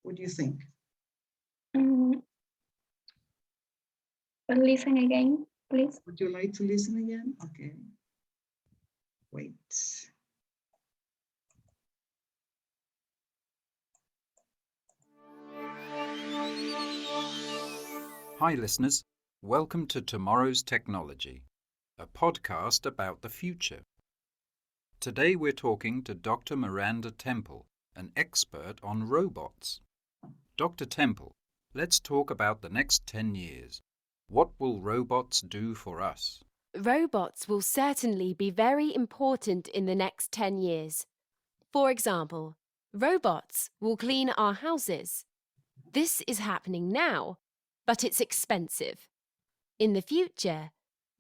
What do you think? Listen again, please. Would you like to listen again? Okay. Wait. Hi listeners, welcome to Tomorrow's Technology, a podcast about the future. Today we're talking to Dr. Miranda Temple, an expert on robots. Dr. Temple, let's talk about the next 10 years. What will robots do for us? Robots will certainly be very important in the next 10 years. For example, robots will clean our houses. This is happening now, but it's expensive. In the future,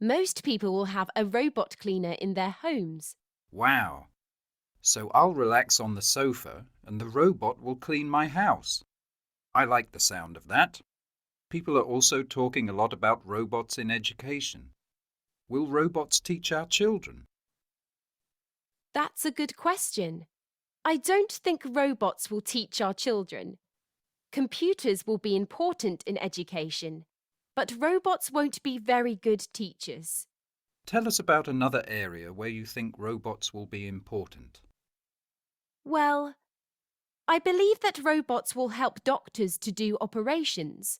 most people will have a robot cleaner in their homes. Wow! So I'll relax on the sofa and the robot will clean my house. I like the sound of that. People are also talking a lot about robots in education. Will robots teach our children? That's a good question. I don't think robots will teach our children. Computers will be important in education, but robots won't be very good teachers. Tell us about another area where you think robots will be important. Well, I believe that robots will help doctors to do operations.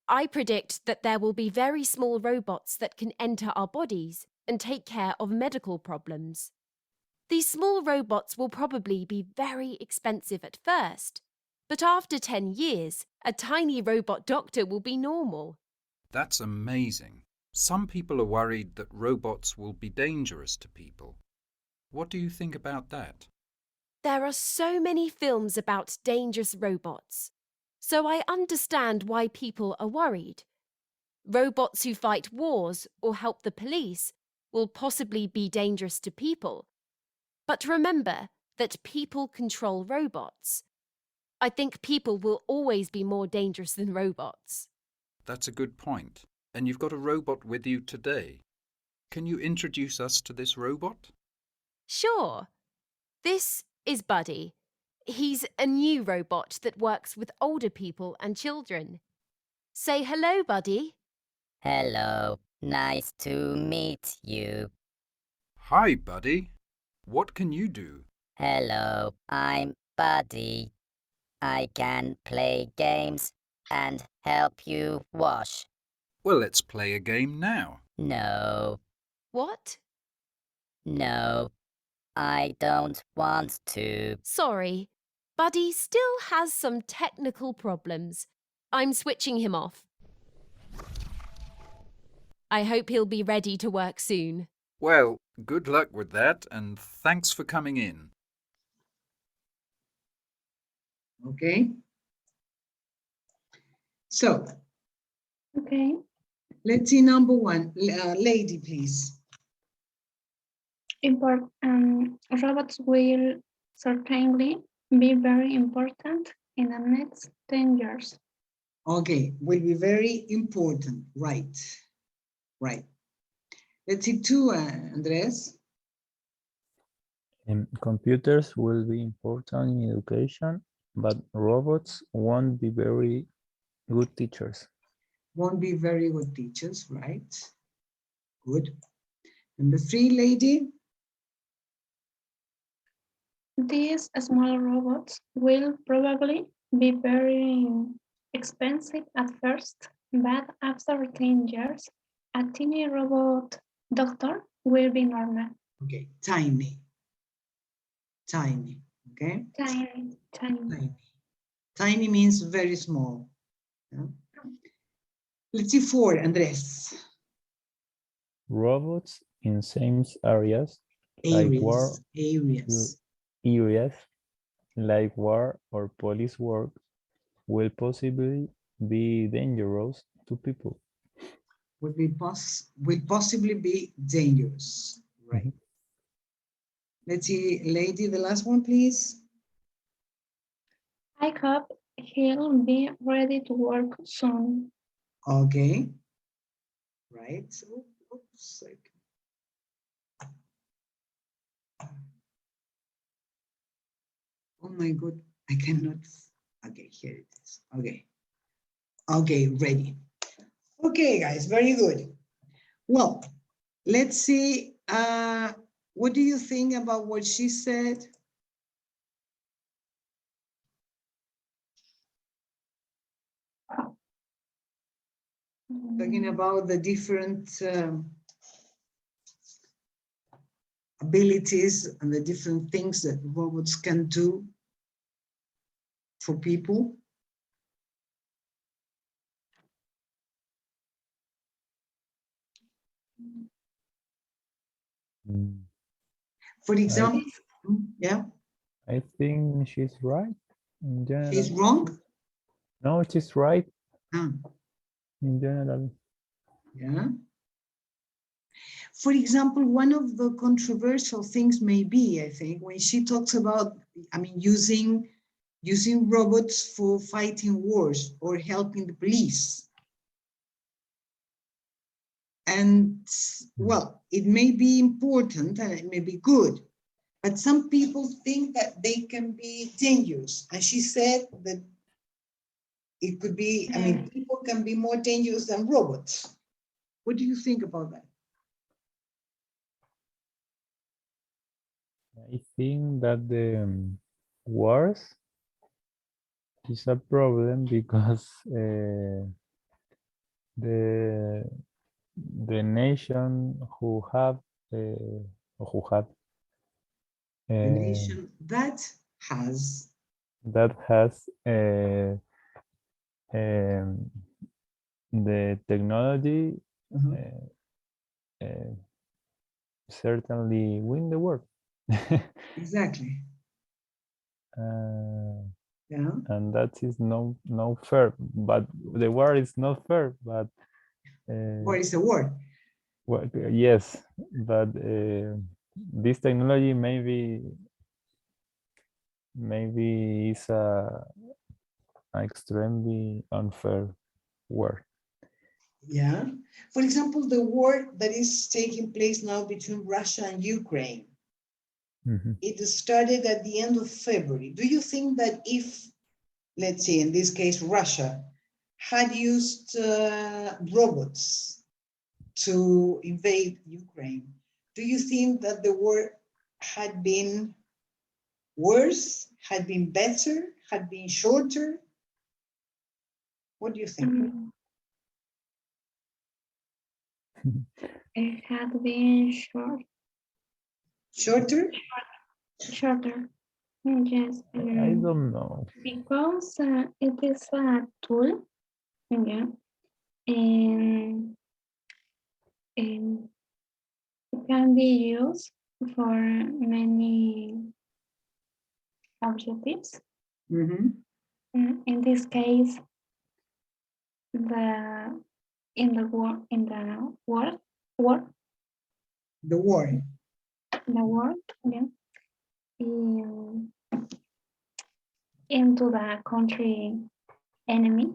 I predict that there will be very small robots that can enter our bodies and take care of medical problems. These small robots will probably be very expensive at first, but after 10 years, a tiny robot doctor will be normal. That's amazing. Some people are worried that robots will be dangerous to people. What do you think about that? There are so many films about dangerous robots, so I understand why people are worried. Robots who fight wars or help the police will possibly be dangerous to people. But remember that people control robots. I think people will always be more dangerous than robots. That's a good point. And you've got a robot with you today. Can you introduce us to this robot? Sure. This is Buddy. He's a new robot that works with older people and children. Say hello, Buddy. Hello, nice to meet you. Hi, Buddy. What can you do? Hello, I'm Buddy. I can play games and help you wash. Well, let's play a game now. No, What? no, I don't want to. Sorry. Buddy still has some technical problems. I'm switching him off. I hope he'll be ready to work soon. Well, Good luck with that, and thanks for coming in. Okay. So, Okay. let's see number one. Lady, please. Robots will certainly be very important in the next 10 years. Okay, will be very important. Right. Right. Let's see two, Andres. Computers will be important in education, but robots won't be very good teachers. Won't be very good teachers, right? Good. Number three, lady. These small robots will probably be very expensive at first, but after 10 years, a tiny robot doctor will be normal. Okay, tiny. Tiny, okay? Tiny, tiny. Tiny. Tiny means very small. Yeah? Let's see four, Andres. Robots in same areas, like war areas, like war or police work, will possibly be dangerous to people. Will possibly be dangerous, right? Mhm. Let's see, lady, the last one, please. I hope he'll be ready to work soon. Okay. Right. Oops. Oh my God, I cannot. Okay, here it is. Okay. Okay, ready. Okay, guys, very good. Well, let's see. What do you think about what she said? Talking about the different abilities and the different things that robots can do for people. For example, yeah. I think she's right in general. She's wrong? No, she's right Ah. in general. Yeah. For example, one of the controversial things may be, I think, when she talks about, using robots for fighting wars or helping the police. And well, it may be important and it may be good, but some people think that they can be dangerous. And she said that it could be, people can be more dangerous than robots. What do you think about that? I think that the wars is a problem because the nation who have The nation that has the technology certainly win the war. Exactly. Yeah. And that is no fair, but the war is not fair, but War is a war. well, yes, but this technology maybe is a extremely unfair war. Yeah. For example, the war that is taking place now between Russia and Ukraine. Mm-hmm. It started at the end of February. Do you think that if, let's say in this case, Russia had used robots to invade Ukraine, do you think that the war had been worse, had been better, had been shorter? What do you think? It had been short. Shorter? Shorter. Yes. I don't know. Because it is a tool. Yeah. And can be used for many objectives. In this case, in the war, yeah, into the country enemy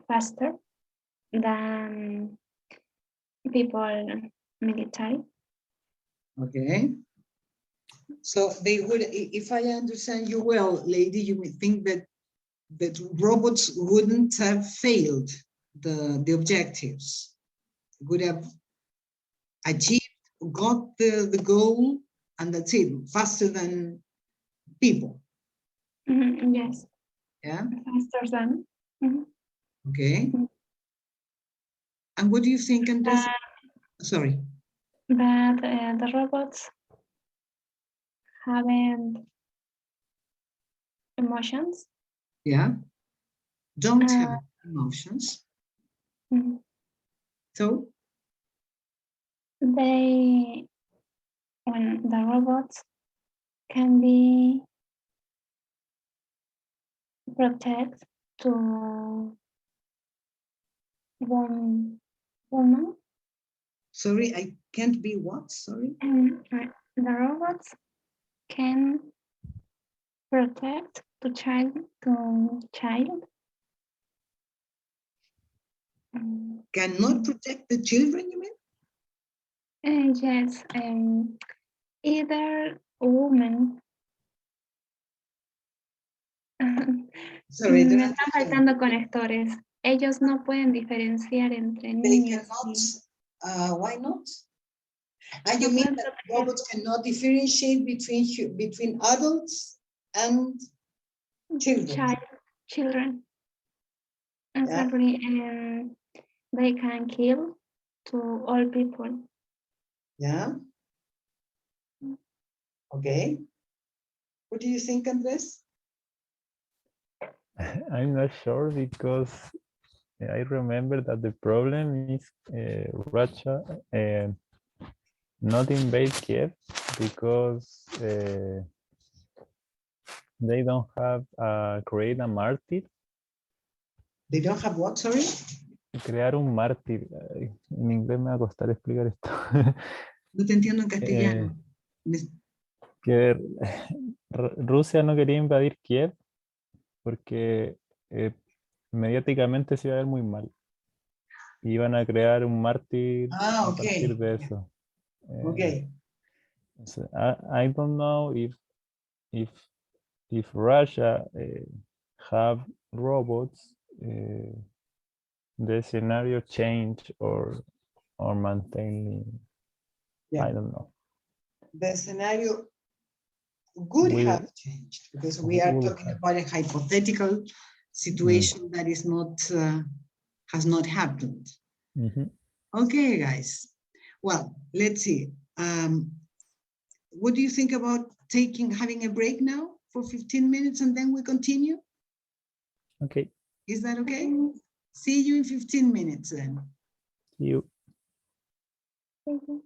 faster than people military. Okay. So they would, if I understand you well, lady, you would think that robots wouldn't have failed the objectives, would have achieved, got the goal, and that's it, faster than people. Yes. Yeah. Faster than. Okay. And what do you think, Andres? Sorry. But the robots haven't emotions. Yeah. Don't have emotions. So when the robots can be protect to one woman. Sorry, I can't be what? Sorry. The robots can protect the child. Cannot protect the children, you mean? Yes. Either woman. Sorry, Me están faltando conectores. Ellos no pueden diferenciar entre niños. Why not? And you mean that robots cannot differentiate between adults and children? Children. Exactly. And they can kill to all people. Yeah. Okay. What do you think, Andres? I'm not sure because I remember that the problem is Russia not invade Kiev because they don't have create a martyr. They don't have what, sorry? Crear un mártir. En inglés me va a costar explicar esto. No te entiendo en castellano. Que Rusia no quería invadir Kiev porque mediáticamente se iba a ver muy mal. Iban a crear un mártir a partir de eso. Okay. So I don't know if Russia have robots, the scenario change or maintain. I don't know. The scenario would have changed because we are talking about a hypothetical situation that is not has not happened. Okay, guys. Well, let's see. What do you think about having a break now for 15 minutes and then we continue? Okay. Is that okay? See you in 15 minutes then. See you. Thank you.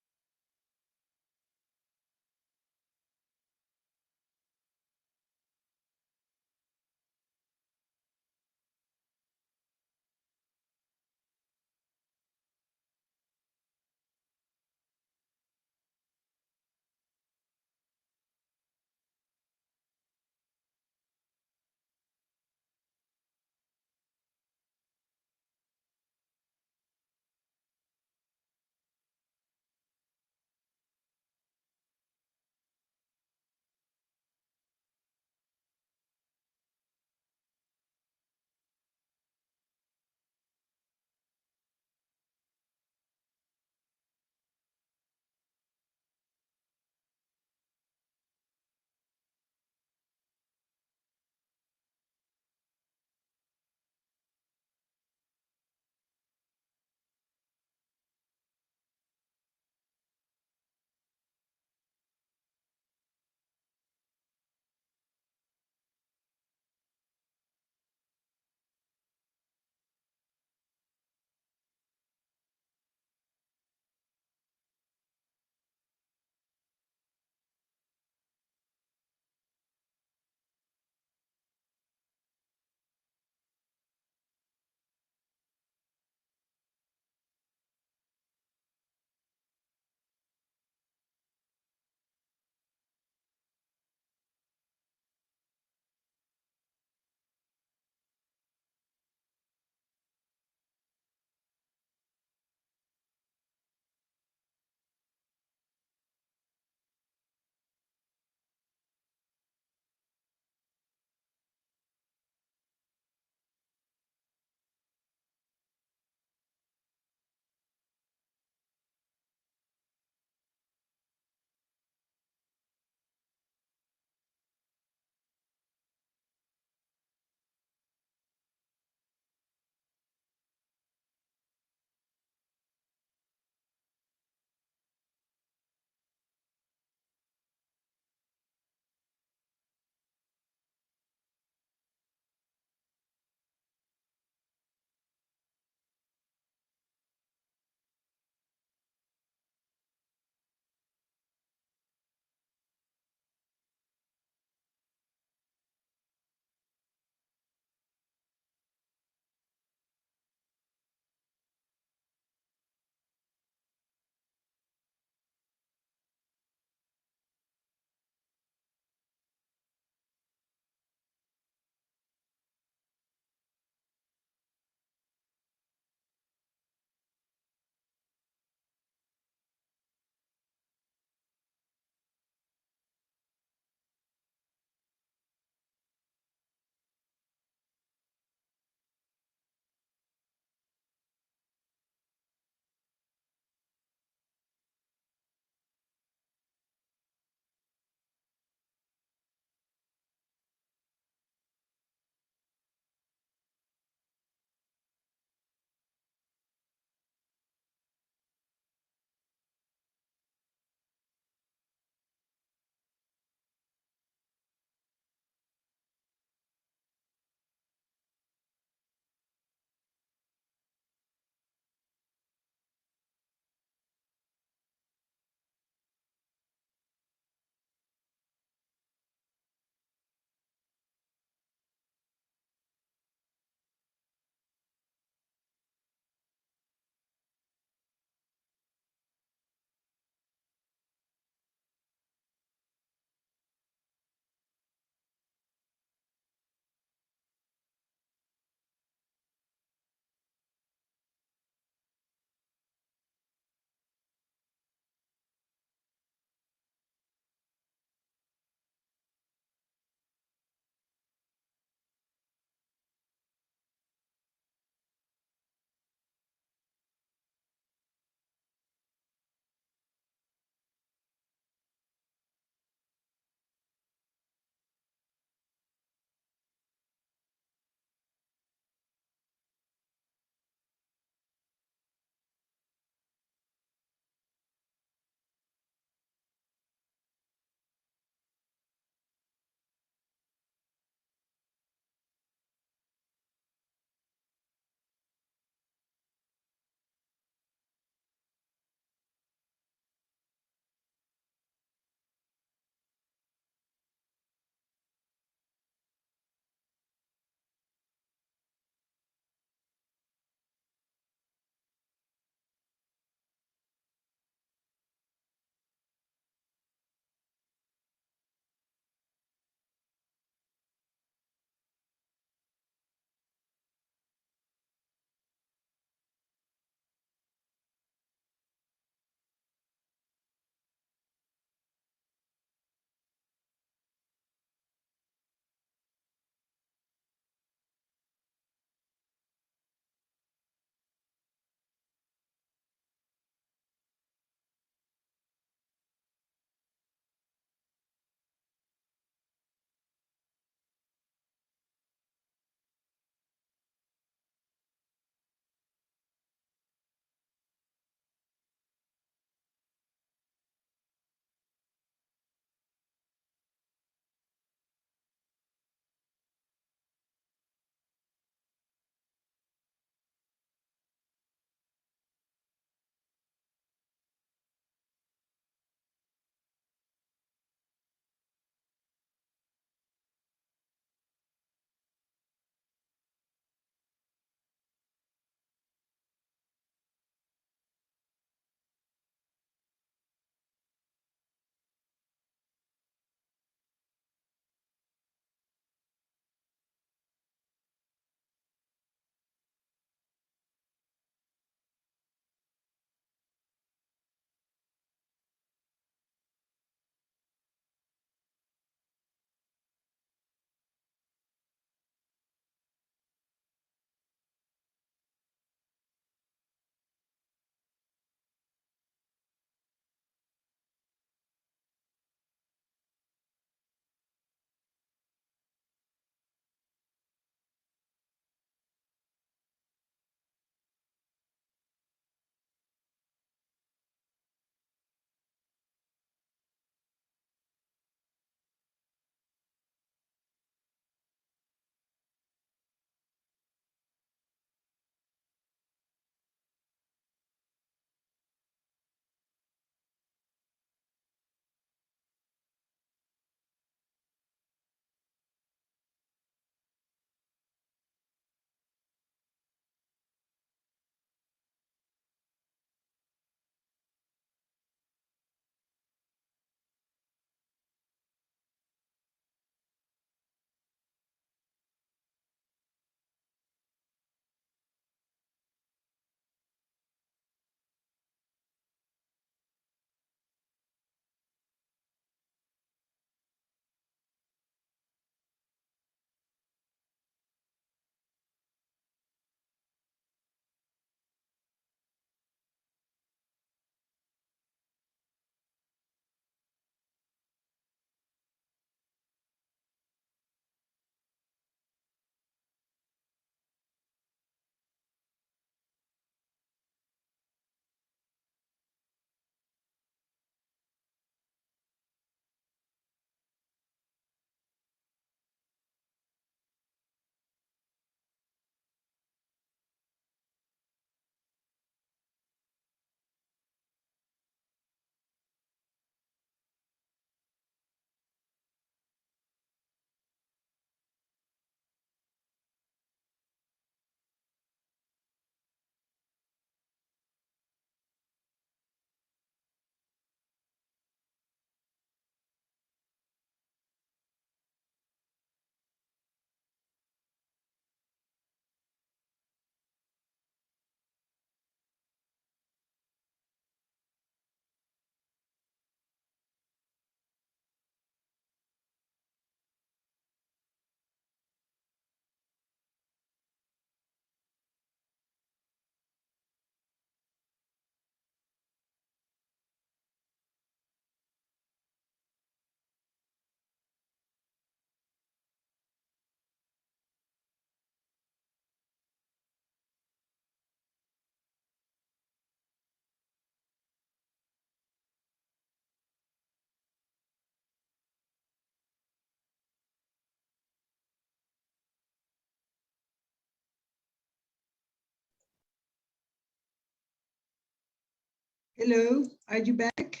Hello, are you back?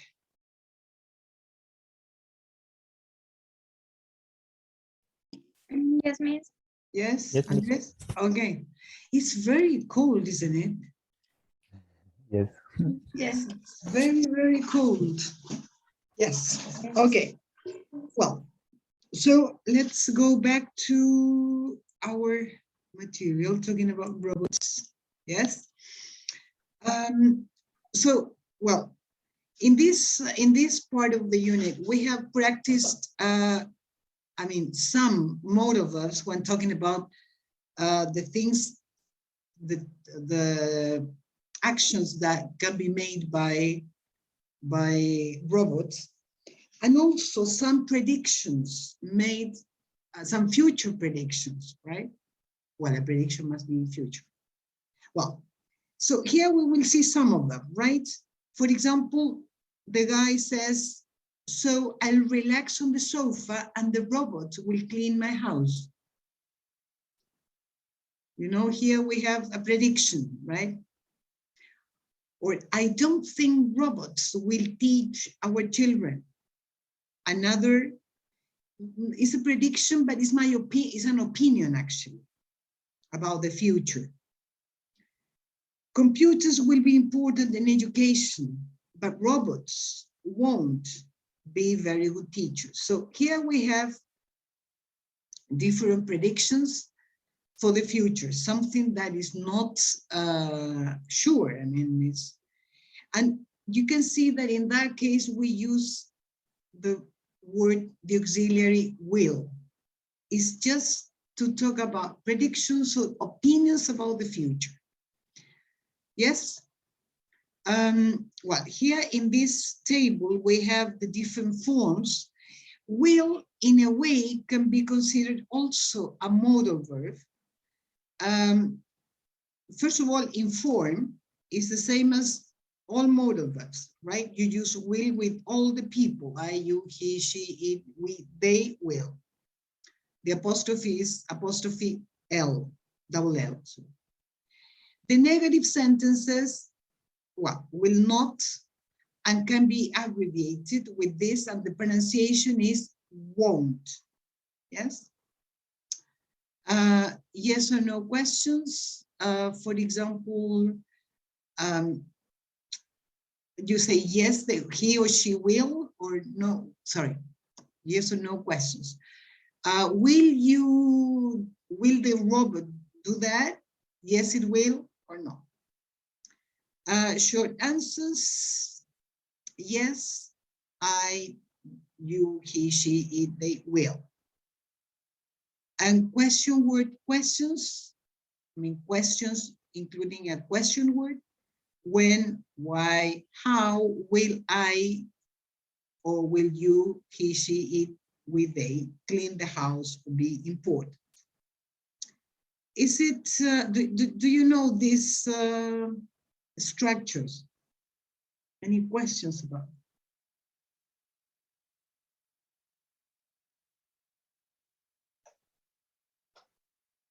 Yes, miss. Yes, Yes, miss. Andres? Okay. It's very cold, isn't it? Yes. Yes, it's very, very cold. Yes, okay. Well, so let's go back to our material, talking about robots. Yes. Well, in this part of the unit, we have practiced, some modal verbs when talking about the things, the actions that can be made by robots, and also some predictions made, some future predictions, right? Well, a prediction must be in future. Well, so here we will see some of them, right? For example, the guy says, so I'll relax on the sofa and the robot will clean my house. You know, here we have a prediction, right? Or I don't think robots will teach our children. Another is a prediction, but it's my opinion, it's an opinion actually about the future. Computers will be important in education, but robots won't be very good teachers. So here we have different predictions for the future, something that is not sure. I mean, and you can see that in that case, we use the word, the auxiliary will. It's just to talk about predictions or opinions about the future. Yes? Well, here in this table, we have the different forms. Will, in a way, can be considered also a modal verb. First of all, inform is the same as all modal verbs, right? You use will with all the people, I, you, he, she, it, we, they, will. The apostrophe is apostrophe L, double L. So the negative sentences, well, will not, and can be abbreviated with this, and the pronunciation is won't. Yes? Yes or no questions. For example, you say yes, he or she will, or no, sorry, yes or no questions. Will the robot do that? Yes, it will, or no? Short answers, yes, I, you, he, she, it, they will. And question word questions, I mean questions including a question word, when, why, how, will I, or will you, he, she, it, we, they clean the house, be important. Is it, do you know these structures? Any questions about it?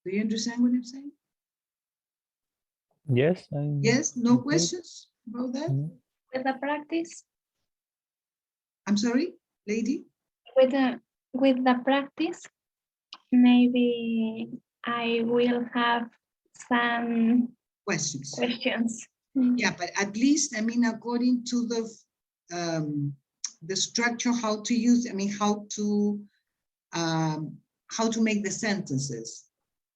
Do you understand what I'm saying? Yes. Yes, no okay. questions about that? With the practice? I'm sorry, lady? With the practice, maybe I will have some questions. Yeah, but at least, I mean, according to the structure, how to use, I mean, how to make the sentences.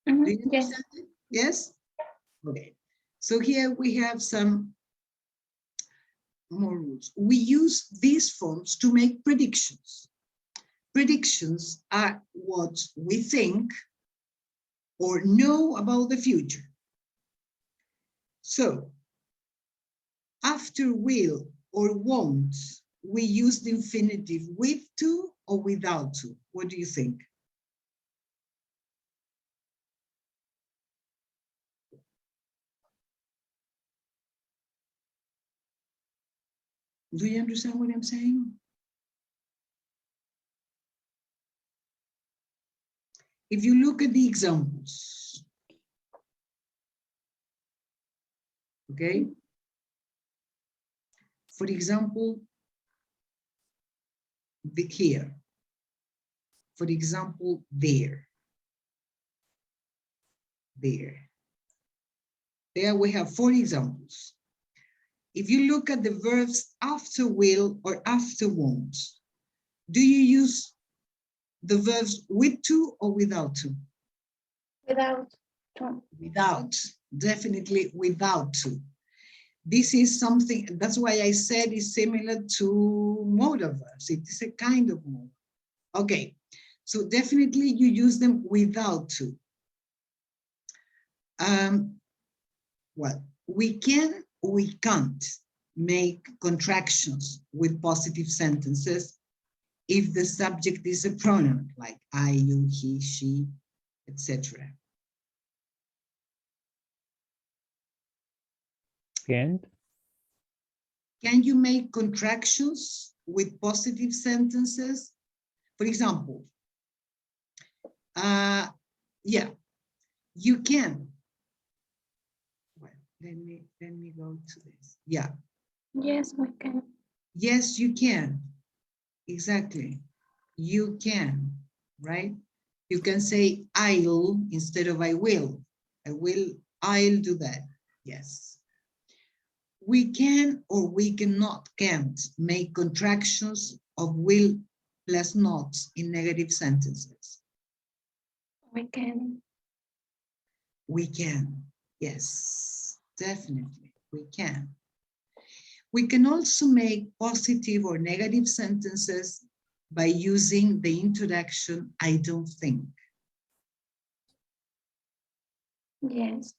Mm-hmm. Do you understand it? Yes? Okay. So here we have some more rules. We use these forms to make predictions. Predictions are what we think or know about the future. So after will or won't, we use the infinitive with to or without to. What do you think? Do you understand what I'm saying? If you look at the examples, okay? For example, here. For example, there. There. There we have 4 examples. If you look at the verbs after will or after won't, do you use the verbs with to or without to? Without to. Without, definitely without to. This is something, that's why I said it's similar to modal verbs. It is a kind of modal. Okay, so definitely you use them without to. Well, we can, we can't make contractions with positive sentences if the subject is a pronoun, like I, you, he, she, etc. Can't? Can you make contractions with positive sentences? For example, yeah, you can. Well, let me go to this. Yeah. Yes, we can. Yes, you can. Exactly. You can, right? You can say I'll instead of I will. I'll do that. Yes. We can or we can't make contractions of will plus not in negative sentences. We can. We can. Yes, definitely. We can. We can also make positive or negative sentences by using the introduction, I don't think. Yes.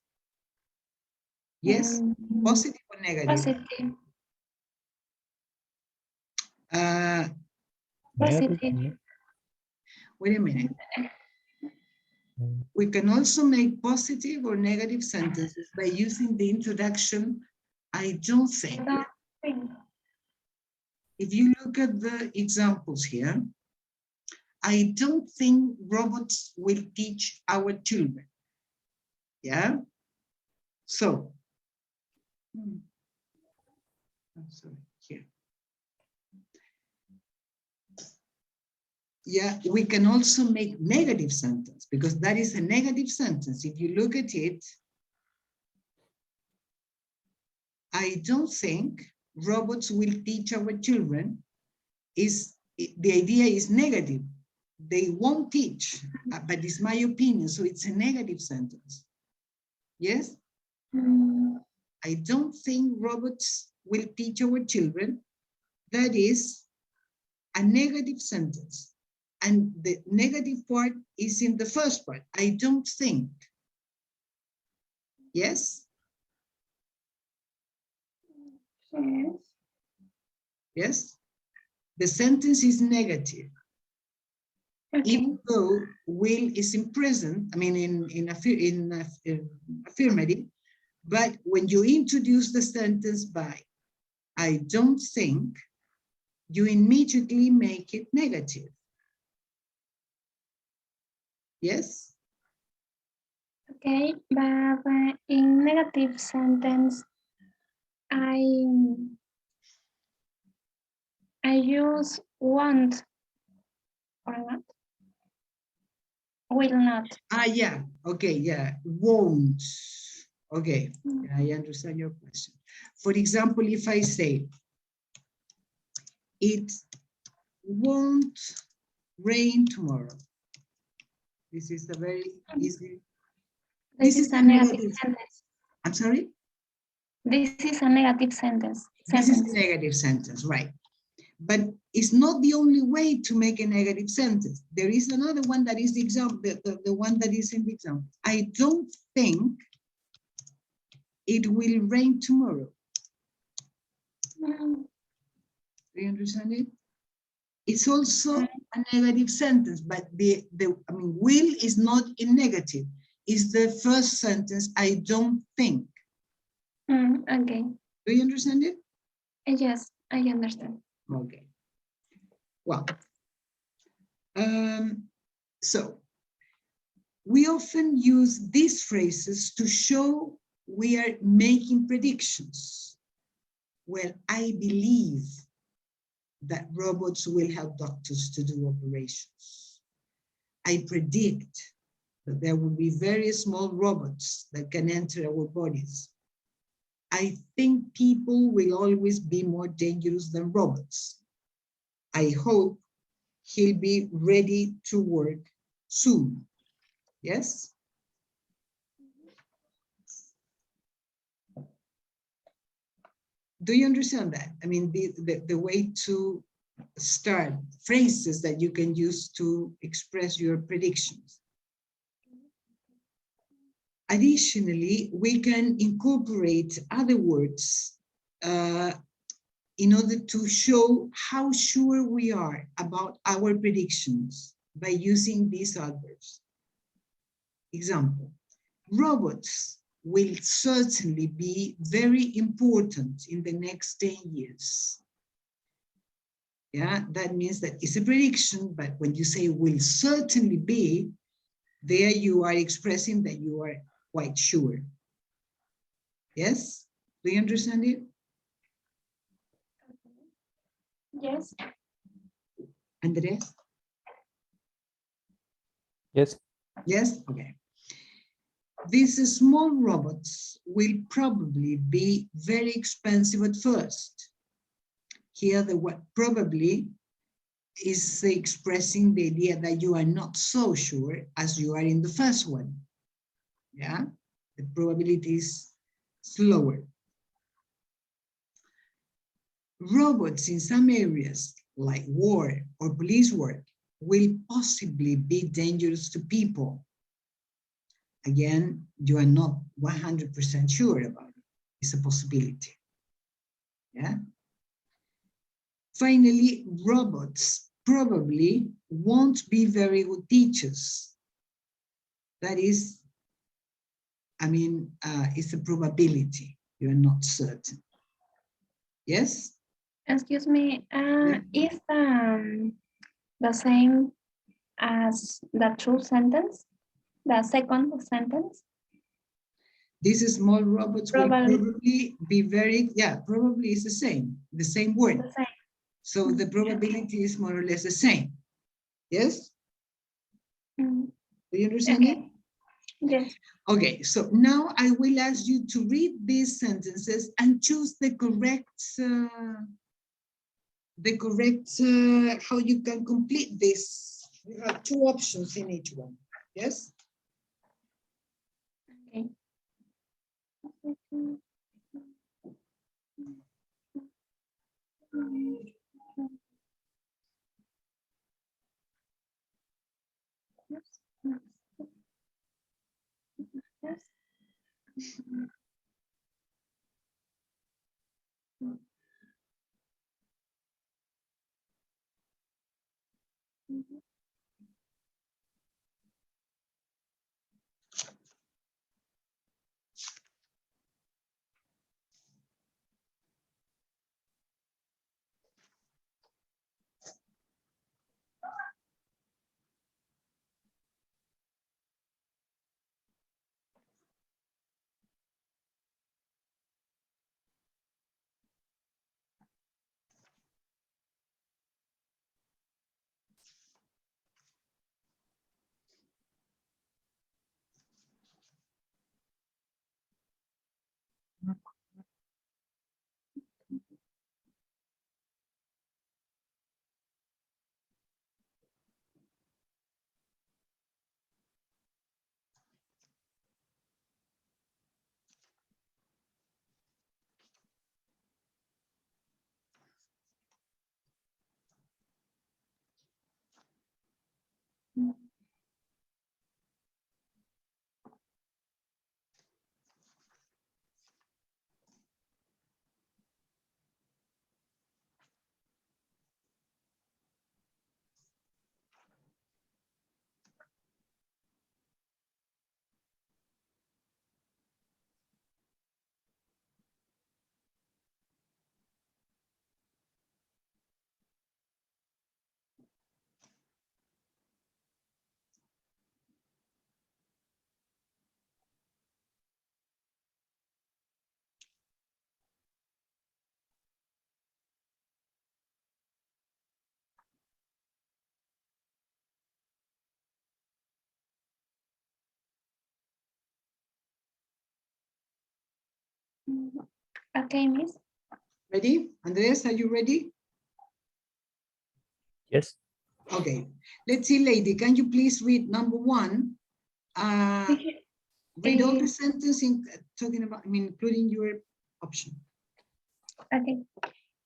Yes, positive or negative? Positive. Positive. Wait a minute. We can also make positive or negative sentences by using the introduction, I don't think. I don't think. If you look at the examples here, I don't think robots will teach our children. Yeah? So, I'm sorry, here. Yeah, we can also make negative sentence because that is a negative sentence. If you look at it, I don't think robots will teach our children. The idea is negative. They won't teach, but it's my opinion, so it's a negative sentence. Yes? I don't think robots will teach our children. That is a negative sentence. And the negative part is in the first part. I don't think. Yes? Yes. Yes? The sentence is negative. Okay. Even though will is in present, I mean in affirmative, but when you introduce the sentence by I don't think, you immediately make it negative. Yes? Okay, but in negative sentence, I use want or not. Will not. Yeah, okay, yeah, won't. Okay, yeah, I understand your question. For example, if I say, it won't rain tomorrow. This is a very easy. This is a negative sentence. I'm sorry? This is a negative sentence. This is a negative sentence, right? But it's not the only way to make a negative sentence. There is another one that is the example, the one that is in the example. I don't think it will rain tomorrow. Do you understand it? It's also a negative sentence, but will is not in negative. It's the first sentence, I don't think. Okay. Do you understand it? Yes, I understand. Okay. Well, so we often use these phrases to show we are making predictions. Well, I believe that robots will help doctors to do operations. I predict that there will be very small robots that can enter our bodies. I think people will always be more dangerous than robots. I hope he'll be ready to work soon. Yes? Do you understand that? I mean, the way to start phrases that you can use to express your predictions. Additionally, we can incorporate other words in order to show how sure we are about our predictions by using these adverbs. Example, robots will certainly be very important in the next 10 years. Yeah, that means that it's a prediction, but when you say will certainly be, there you are expressing that you are quite sure. Yes? Do you understand it? Yes. Andres? Yes. Yes? Okay. These small robots will probably be very expensive at first. Here, the word probably is expressing the idea that you are not so sure as you are in the first one. Yeah, the probability is slower. Robots in some areas, like war or police work, will possibly be dangerous to people. Again, you are not 100% sure about it. It's a possibility. Yeah. Finally, robots probably won't be very good teachers. That is, I mean, it's a probability. You're not certain. Yes? Excuse me, Yeah. is the same as the true sentence, the second sentence? These small robots will Probably. probably be very, yeah, probably is the same word. The same. So the probability is more or less the same. Yes? Mm. Do you understand it? Yes. Okay, so now I will ask you to read these sentences and choose the correct, how you can complete this. You have two options in each one. Yes? Okay. Yes. Okay, Miss. Ready? Andres, are you ready? Yes. Okay. Let's see, lady, can you please read number 1? Read all the sentence in talking about, including your option. Okay.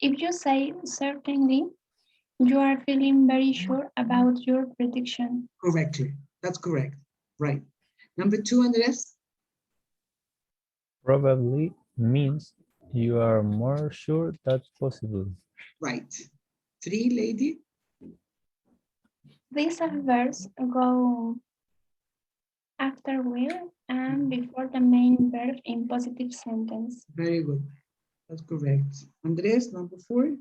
If you say certainly, you are feeling very sure about your prediction. Correctly. That's correct. Right. Number 2, Andres? Probably means you are more sure that's possible. Right. 3, lady? These adverbs go after will and before the main verb in positive sentence. Very good. That's correct. Andres, number 4?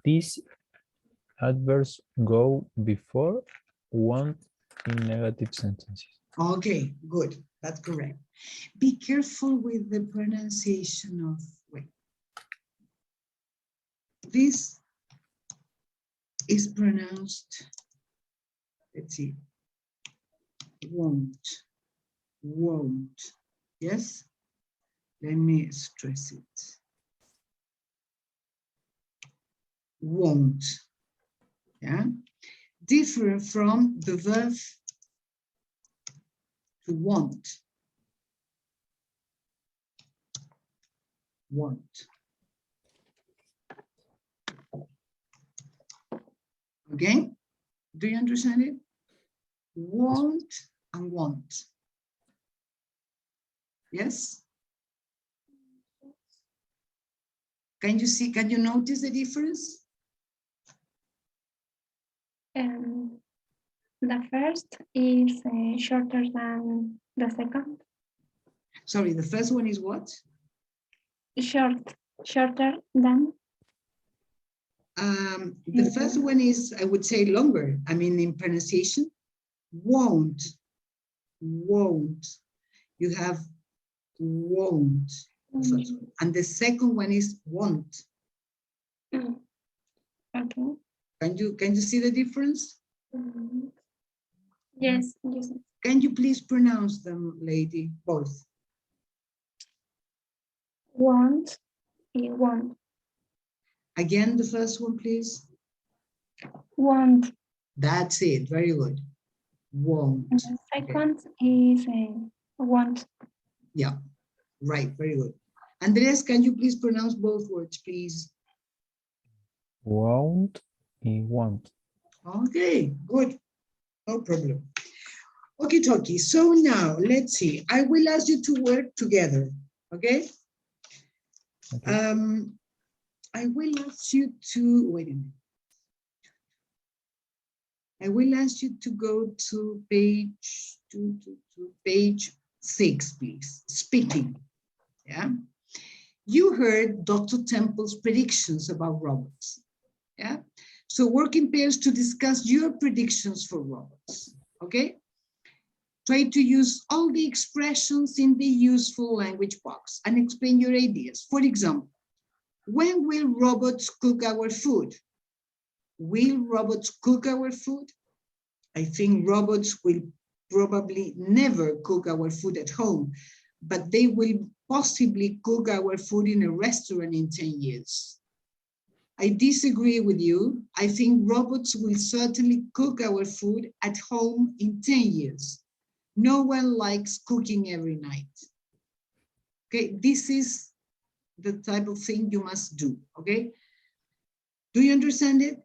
These adverbs go before want in negative sentences. Okay, good. That's correct. Be careful with the pronunciation of, wait. This is pronounced, let's see, won't. Yes? Let me stress it. Won't. Yeah? Different from the verb to want. Want. Okay? Do you understand it? Won't and want. Yes? Can you see, can you notice the difference? The first is shorter than the second. Sorry, the first one is what? Shorter than. The first one is, I would say, longer. I mean, in pronunciation, won't. You have won't. The first one. And the second one is won't. Okay. Can you see the difference? Yes. Can you please pronounce them, lady, both? Want, want. Again, the first one, please. Want. That's it. Very good. Won't. And the second is want. Yeah. Right. Very good. Andres, can you please pronounce both words, please? Won't and want. Okay. Good. No problem. Okay, Toki. So now let's see. I will ask you to work together. Okay. I will ask you to wait a minute. I will ask you to go to page 6, please. Speaking. Yeah. You heard Dr. Temple's predictions about robots. Yeah. So work in pairs to discuss your predictions for robots. Okay. Try to use all the expressions in the useful language box and explain your ideas. For example, when will robots cook our food? Will robots cook our food? I think robots will probably never cook our food at home, but they will possibly cook our food in a restaurant in 10 years. I disagree with you. I think robots will certainly cook our food at home in 10 years. No one likes cooking every night. Okay, this is the type of thing you must do, okay? Do you understand it?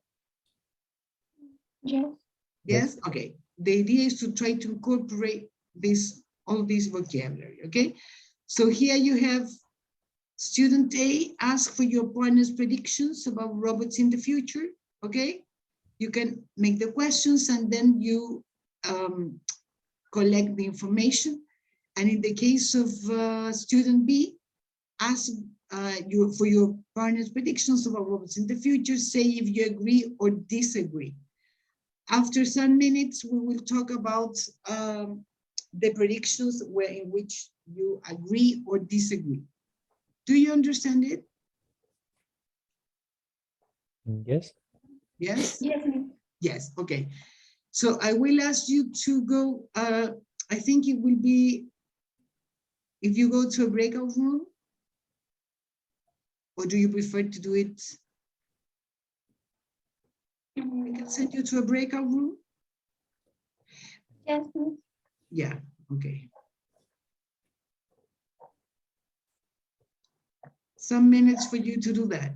Yes. Yes? Okay. The idea is to try to incorporate all this vocabulary, okay? So here you have student A, ask for your partner's predictions about robots in the future, okay? You can make the questions and then you collect the information. And in the case of student B, ask for your partner's predictions about robots in the future, say if you agree or disagree. After some minutes, we will talk about the predictions in which you agree or disagree. Do you understand it? Yes. Yes? Yes. Yes, okay. So I will ask you to go, I think it will be if you go to a breakout room? Or do you prefer to do it? I can send you to a breakout room? Yes. Yeah, okay. Some minutes for you to do that.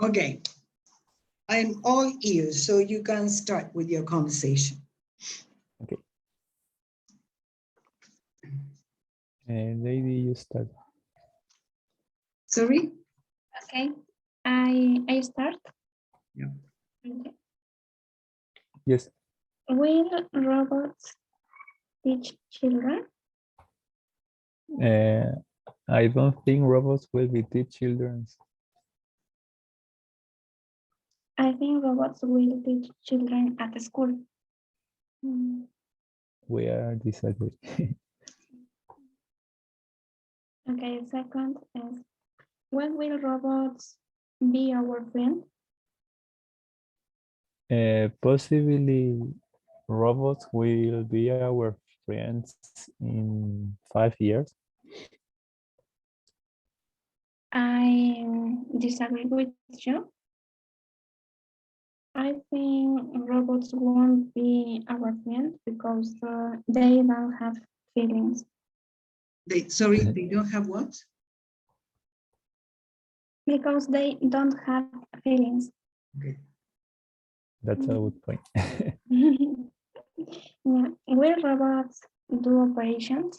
Okay, I'm all ears, so you can start with your conversation. Okay. Lady, you start. Sorry? Okay, I start. Yeah. Okay. Yes. Will robots teach children? I don't think robots will be teach children. I think robots will teach children at the school. We are disagree. Okay, second is, when will robots be our friend? Possibly robots will be our friends in 5 years. I disagree with you. I think robots won't be our friend because they don't have feelings. Sorry, they don't have what? Because they don't have feelings. Okay. That's a good point. Yeah. Will robots do operations?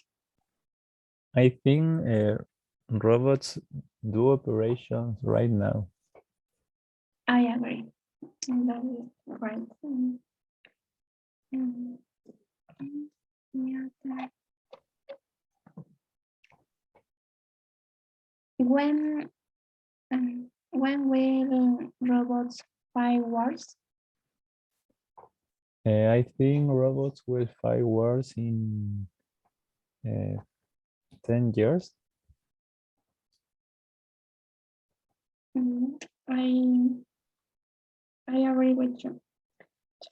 I think robots do operations right now. I agree. That is right. Yeah. When When will robots fight wars? I think robots will fight wars in 10 years. I agree with you.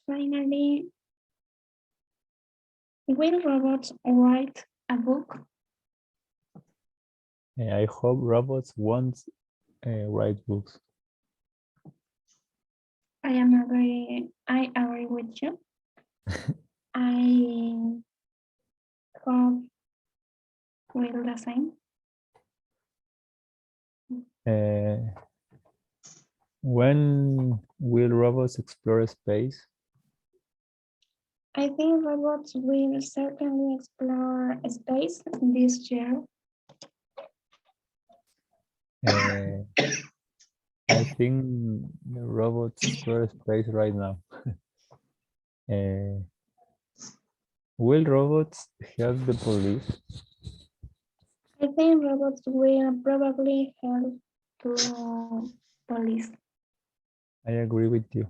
Finally, will robots write a book? I hope robots won't write books. I agree with you. I hope will the same. When will robots explore space? I think robots will certainly explore space this year. I think the robots explore space right now. Will robots help the police? I think robots will probably help to police. I agree with you.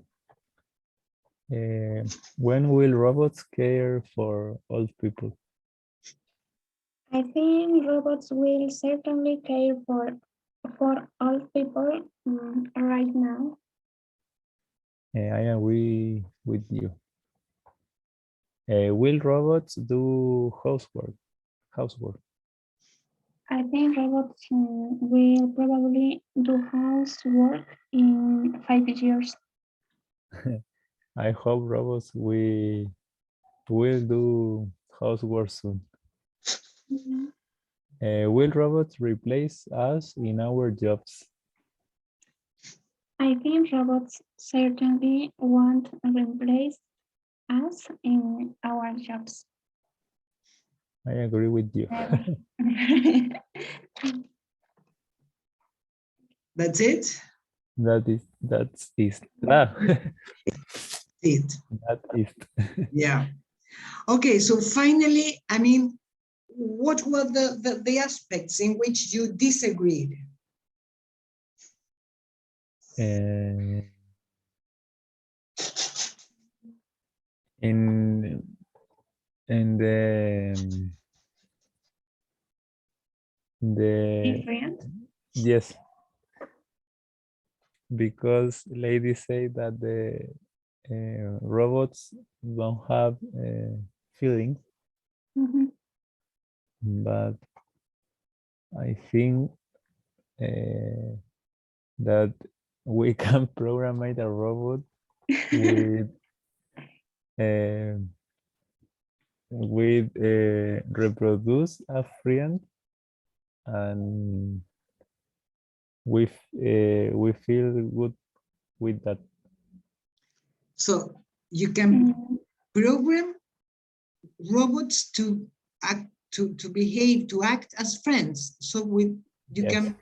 When will robots care for old people? I think robots will certainly care for old people right now. I agree with you. Will robots do housework? I think robots will probably do housework in 5 years. I hope robots will do housework soon. Will robots replace us in our jobs? I think robots certainly won't replace us in our jobs. I agree with you. That's it? That's it. It. That is. Yeah. Okay, so finally, I mean, what were the aspects in which you disagreed? In the Different? yes, because ladies say that the robots don't have feelings, but I think that we can program a robot with reproduce a friend, and we feel good with that. So you can program robots to act, to behave, to act as friends. So you can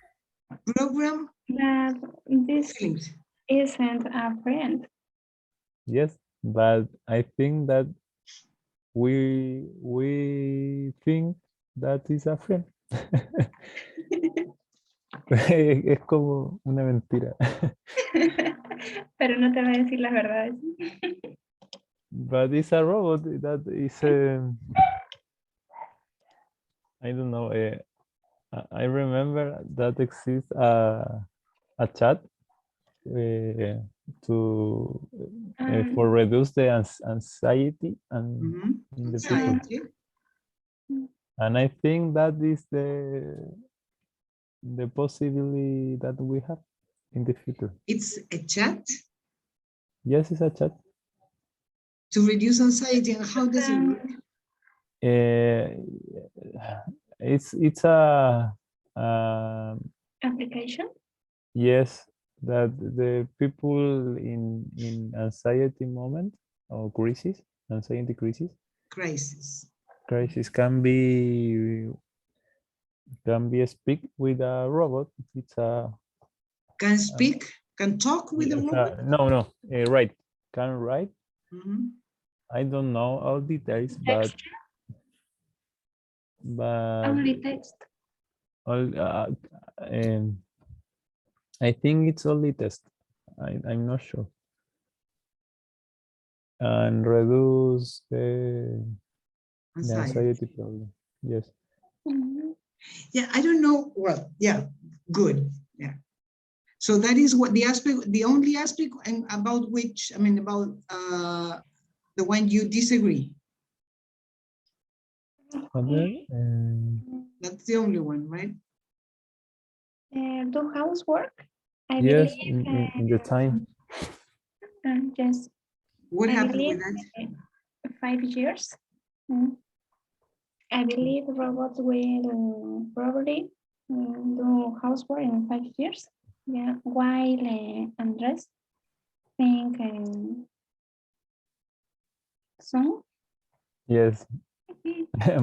program that this feelings. Isn't a friend. Yes, but I think that we think that is a friend. Es como una mentira. Pero no te va a decir las verdades. But it's a robot that is I don't know. I remember that exists a chat for reduce the anxiety and in the people. And I think that is the possibility that we have in the future. It's a chat? Yes, it's a chat. To reduce anxiety, and how does it work? It's a application. Yes, that the people in anxiety moment or crisis, anxiety crisis can be speak with a robot. It's a can speak, can talk with a robot. No, right, can write. Mm-hmm. I don't know all details, but only text. All I think it's only test. I'm not sure. And reduce the anxiety problem. Yes. Mhm. Yeah, I don't know. Well, yeah, good. Yeah. So that is what the aspect, the only aspect about which, I mean, about the one you disagree. Other, That's the only one, right? Do housework. I yes, believe. in the time. Yes. What I happened believe with that? 5 years. I believe robots will probably do housework in 5 years. Yeah, while Andres think soon. Yes.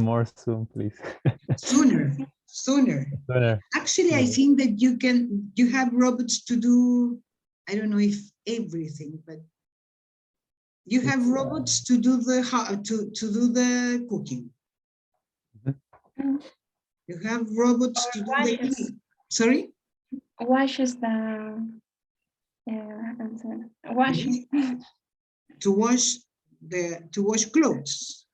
More soon, please. Sooner. Sooner. Actually, I think that you have robots to do, I don't know if everything, but you have robots to do the do the cooking. You have robots to do the cleaning. Sorry? Washes the washing. To wash clothes.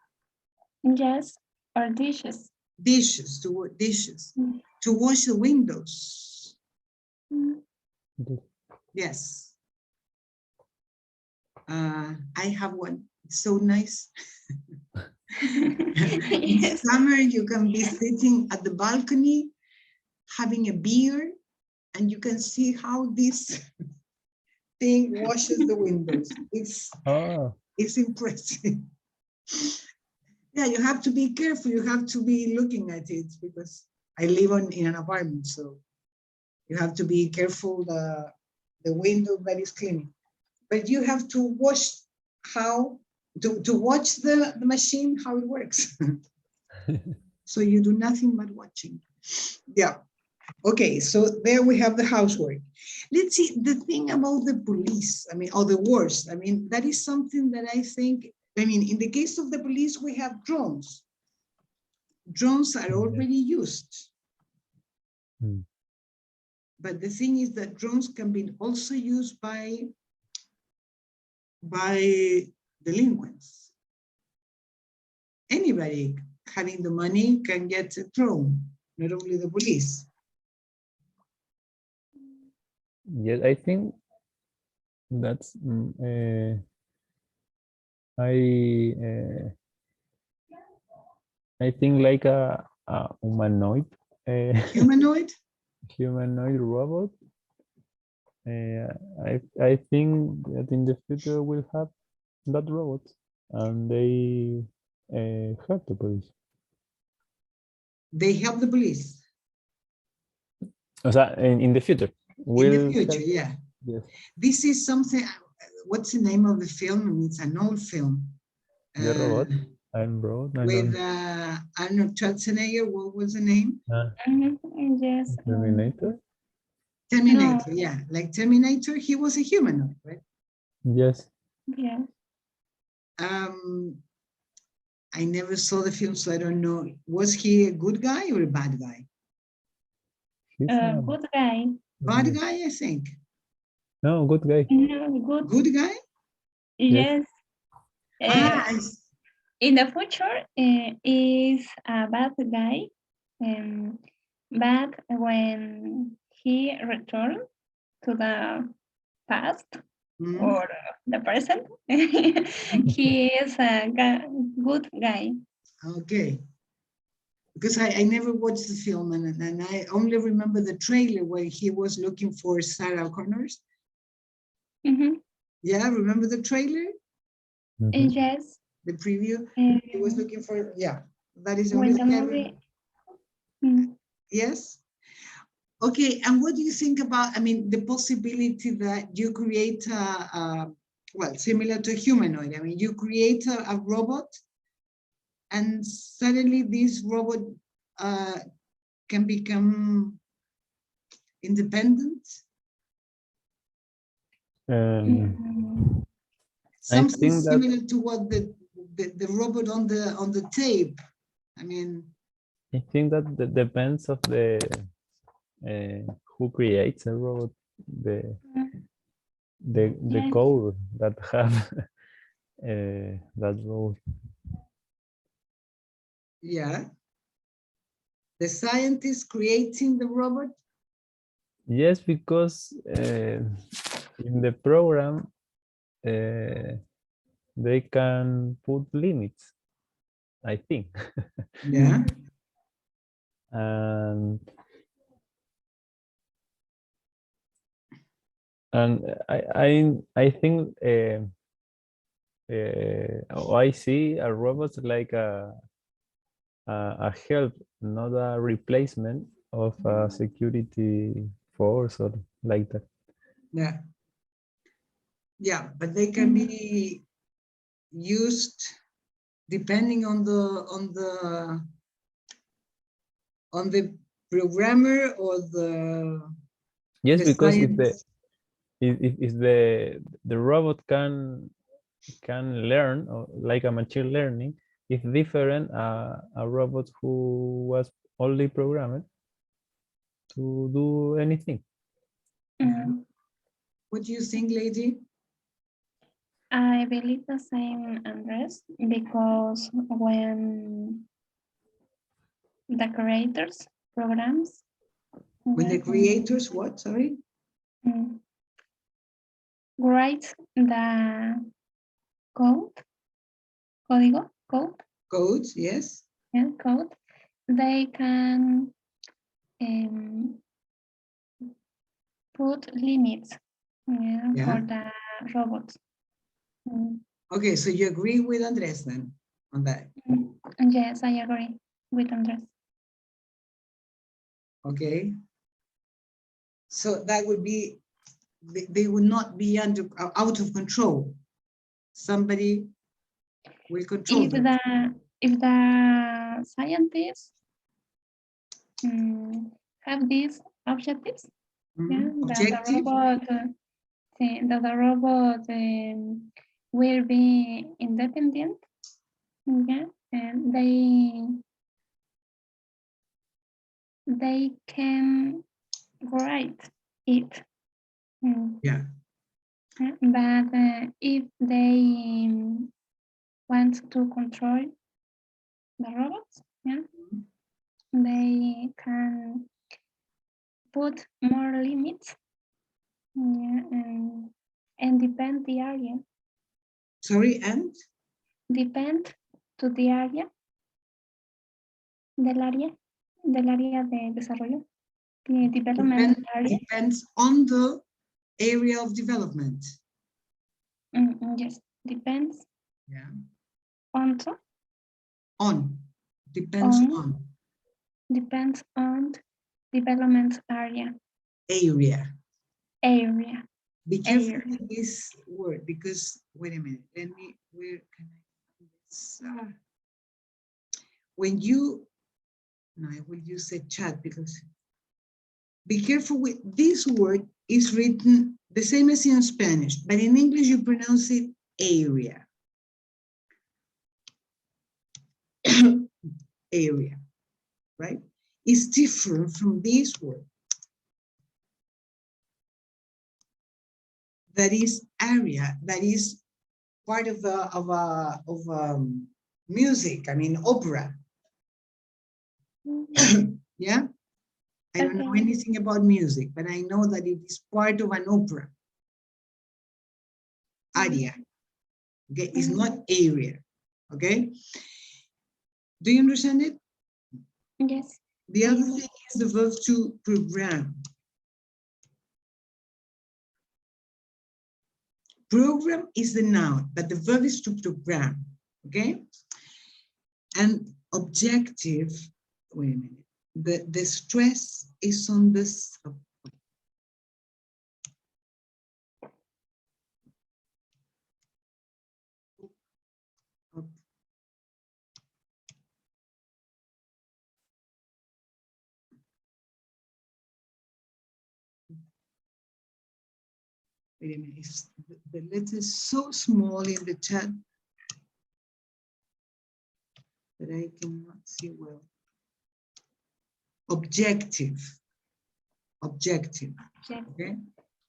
Yes, or dishes. Dishes, to wash the windows. Yes. I have one. It's so nice. In summer, you can be sitting at the balcony, having a beer, and you can see how this thing washes the windows. It's impressive. Yeah, you have to be careful. You have to be looking at it because I live in an apartment, so you have to be careful the window that is cleaning. But you have to watch to watch the machine, how it works. So you do nothing but watching. Yeah. Okay, so there we have the housework. Let's see the thing about the police, I mean, or the worst. I mean, that is something that I think, I mean, in the case of the police, we have drones. Drones are already used. But the thing is that drones can be also used by delinquents. Anybody having the money can get a drone, not only the police. Yes, I think that's I think like a humanoid humanoid robot. I think that in the future we'll have that robot and they help the police. They help the police. O sea, in the future. In the future, yeah. Yes. This is something, what's the name of the film? It's an old film. The robot. I'm robot. With Arnold Schwarzenegger, what was the name? Yes. Terminator? Terminator, no. Yeah. Like Terminator, he was a humanoid, right? Yes. Yeah. I never saw the film, so I don't know. Was he a good guy or a bad guy? Good guy. Bad guy, I think. No, good guy. No, good guy? Yes. In the future, is a bad guy. But when he returned to the past or the present, he is a good guy. Okay. Because I never watched the film and I only remember the trailer where he was looking for Sarah Connors. Yeah, remember the trailer? Yes. The preview, he was looking for, yeah, that is the only thing Yes. Okay, and what do you think about, I mean, the possibility that you create well, similar to humanoid, I mean, you create a robot and suddenly this robot can become independent? Something similar to what the robot on the tape. I mean, I think that depends of the who creates a robot. the Yes. code that have that role. Yeah. The scientist creating the robot. Yes, because in the program they can put limits, I think. Yeah. and I think I see a robot like a help, not a replacement of a security force or like that. Yeah. Yeah, but they can be used depending on the programmer or Yes, the because if science. the robot can learn, or like a machine learning, it's different a robot who was only programmed to do anything. What do you think, lady? I believe the same, Andres, because when the creators programs, When the creators, what, sorry? Write the code, Codes, yes. yeah, code, they can put limits, yeah, Yeah. for the robots. Okay, so you agree with Andres then on that? Yes, I agree with Andres. Okay. So that would be, they would not be out of control. Somebody will control them. If the scientists have these objectives, yeah, that the robot will be independent, yeah, and they can write it. Yeah. But if they want to control the robots, yeah, they can put more limits, yeah, and depend the area. Sorry, and? Depend to the area, del área de desarrollo, the development area. Depends on the area of development. Yes, depends. Yeah. On. Depends on. Depends on development area. Area. Be careful Area. with this word because, wait a minute, where can I find this? When you, no, I will use a chat because, be careful with this word is written the same as in Spanish, but in English you pronounce it area. Area, right? It's different from this word. That is area, that is part of music, I mean opera. Yeah, I don't know anything about music, but I know that it is part of an opera. Aria, okay, it's not area, okay? Do you understand it? Yes. The other thing is the verb to program. Program is the noun, but the verb is to program, okay? And objective, wait a minute, the stress is on this. Wait a minute, the letter is so small in the chat that I cannot see well. Objective, okay?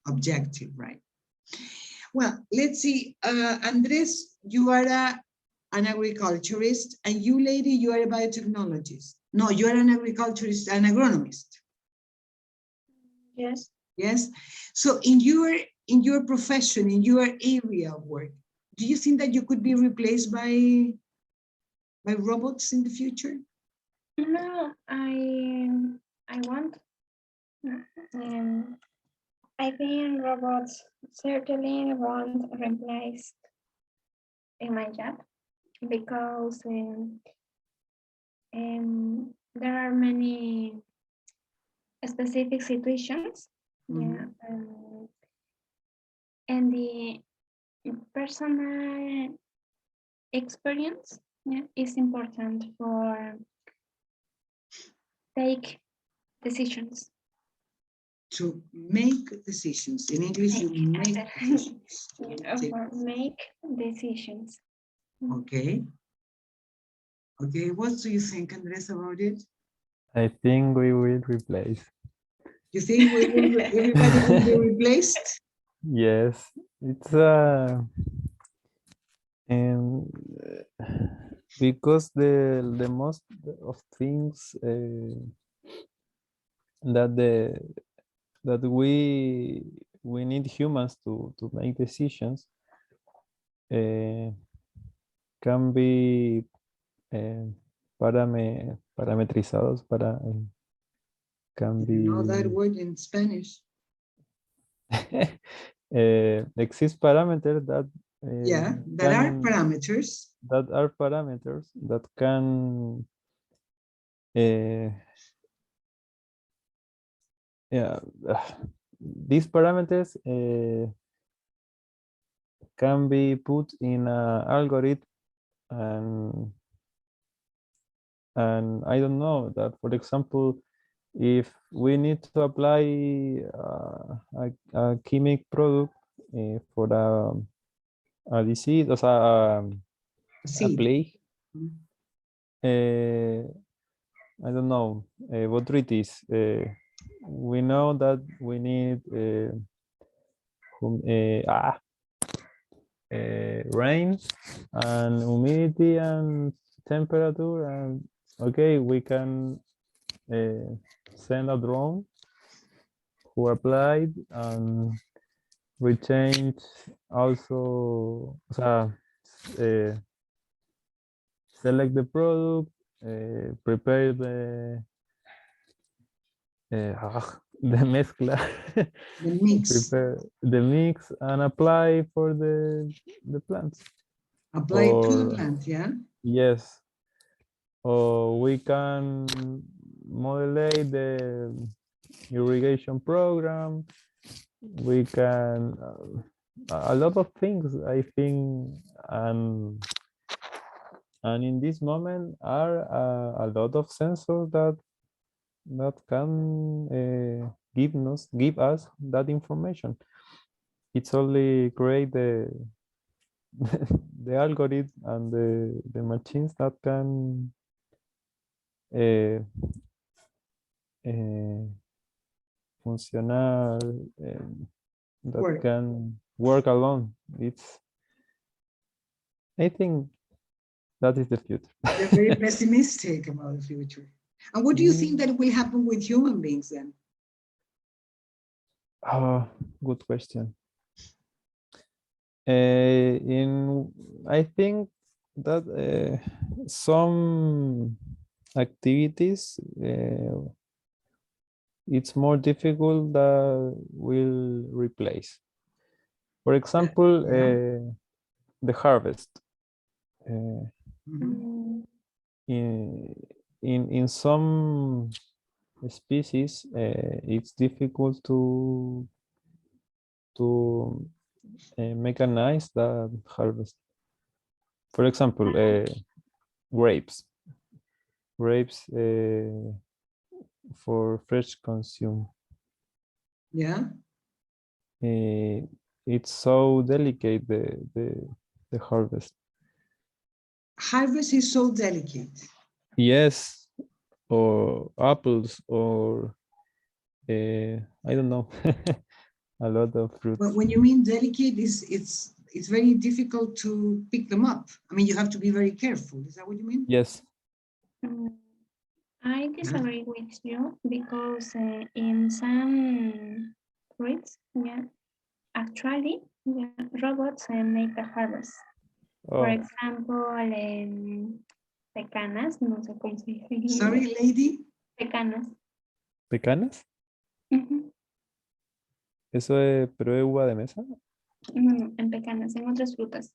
Objective, right? Well, let's see. Andres, you are an agriculturist, and you, lady, you are a biotechnologist. No, you are an agriculturist, an agronomist. Yes. Yes. So in your profession, in your area of work, do you think that you could be replaced by robots in the future? No, I want. I think robots certainly won't replace in my job because there are many specific situations. Yeah, and the personal experience, yeah, is important for take decisions. To make decisions. In English, you make decisions. For make decisions. Okay. Okay, what do you think, Andres, about it? I think we will replace. You think everybody will be replaced? Yes, it's and because the most of things that we need humans to make decisions can be parametrizados para can be. You know that word in Spanish? Exist parameters that yeah, that are parameters. That are parameters that can yeah, these parameters can be put in an algorithm, and I don't know that, for example, if we need to apply a chemical product for a disease, o sea, a plague, I don't know, botrytis, we know that we need rain and humidity and temperature, and okay, we can send a drone who applied, and we change also, select the product, prepare the mezcla, the mix, prepare the mix, and apply for the plants. Apply to the plant, yeah. Yes. Or we can modulate the irrigation program. We can a lot of things, I think, and in this moment are a lot of sensors that can give us that information. It's only create the the algorithm and the machines that can funcionar, that can work alone. I think that is the future. You're very pessimistic about the future. And what do you think that will happen with human beings then? Good question. I think that some activities it's more difficult that will replace. For example, the harvest. In some species, it's difficult to mechanize the harvest. For example, grapes for fresh consume. Yeah. It's so delicate, the harvest. Harvest is so delicate. Yes, or apples, or I don't know. a lot of fruits. But when you mean delicate, it's very difficult to pick them up. I mean, you have to be very careful. Is that what you mean? Yes. I disagree with you because in some fruits, yeah, actually, yeah, robots make the harvest. For example, pecanas, no sé cómo se dice en inglés. Sorry, lady. Pecanas. ¿Pecanas? ¿Eso es, pero es uva de mesa? No, en pecanas, en otras frutas.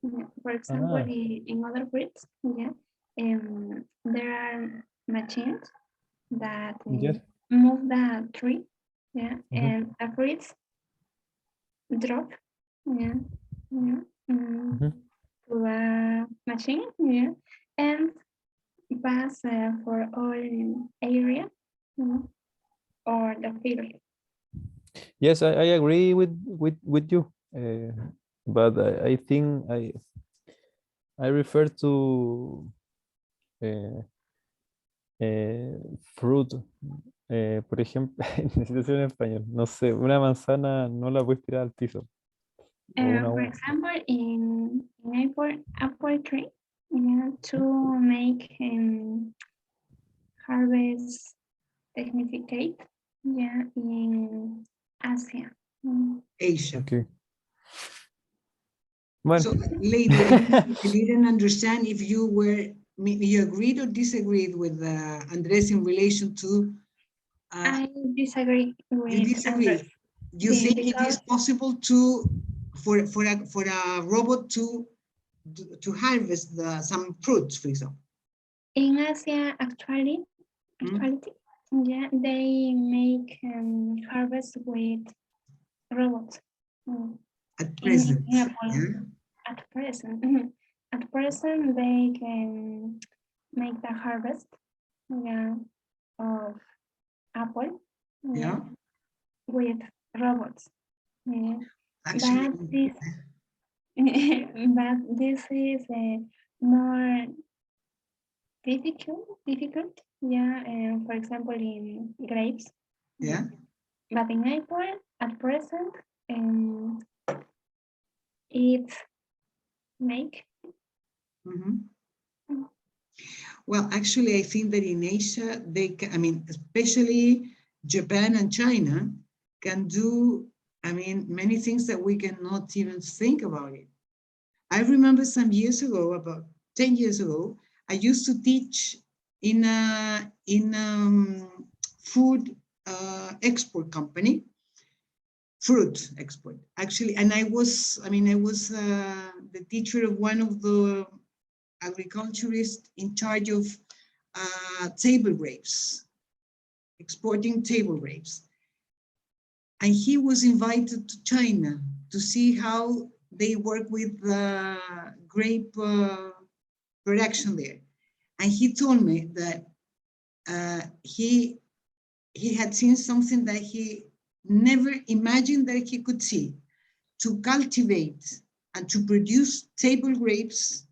Yeah. For example, in other fruits, yeah, there are machines that Yes. move the tree, yeah, and the fruits drop, yeah, to the machine, yeah, and pass for all area or the field. Yes, I agree with you, but I think I refer to fruit. Por ejemplo, necesito decirlo en español. No sé, una manzana no la puedes tirar al piso. For example, in apple tree, yeah, to make harvest certificate, yeah, in Asia. Asia. Okay. Well. So, lady, I didn't understand if you agreed or disagreed with Andres in relation to. I disagree with you disagree. Andres. You think it is possible for a robot to harvest some fruits, for example? In Asia, actually, yeah, they make harvest with robots. At present, At present, at present, they can make the harvest, yeah, of apple, yeah, with robots. Yeah. Actually, but this is more difficult, yeah. For example, in grapes, yeah. But in apple, at present, it's make. Well, actually, I think that in Asia, especially Japan and China, can do, many things that we cannot even think about it. I remember some years ago, about 10 years ago, I used to teach in a food export company, fruit export, actually, and I was the teacher of one of the agriculturists in charge of table grapes, exporting table grapes. And he was invited to China to see how they work with grape production there. And he told me that he had seen something that he never imagined that he could see, to cultivate and to produce table grapes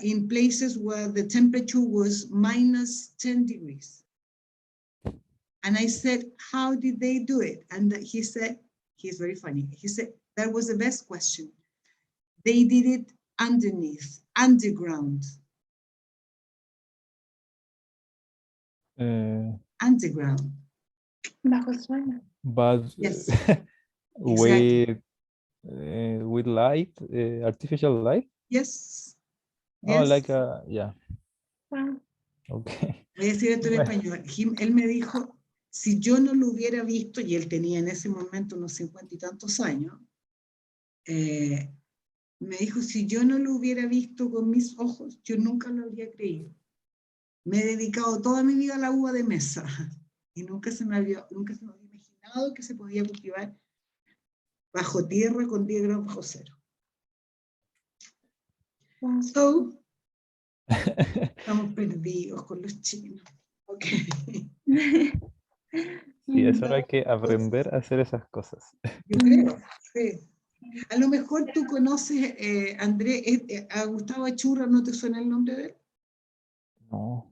in places where the temperature was -10 degrees. And I said, how did they do it? And he said, he's very funny. He said, that was the best question. They did it underground. Underground. Bajo suelo. But yes. with light, artificial light? Yes. Oh, like yeah. Wow. Okay. Voy a decir esto en español. Él me dijo, si yo no lo hubiera visto, y él tenía en ese momento unos 50 y tantos años, me dijo, si yo no lo hubiera visto con mis ojos, yo nunca lo habría creído. Me he dedicado toda mi vida a la uva de mesa y nunca se me había imaginado que se podía cultivar bajo tierra con 10 grados bajo cero. So, estamos perdidos con los chinos. Okay. Sí, eso hay que aprender a hacer esas cosas. Yo creo, sí. A lo mejor tú conoces, Andrés, a Gustavo Achurra, ¿no te suena el nombre de él? No.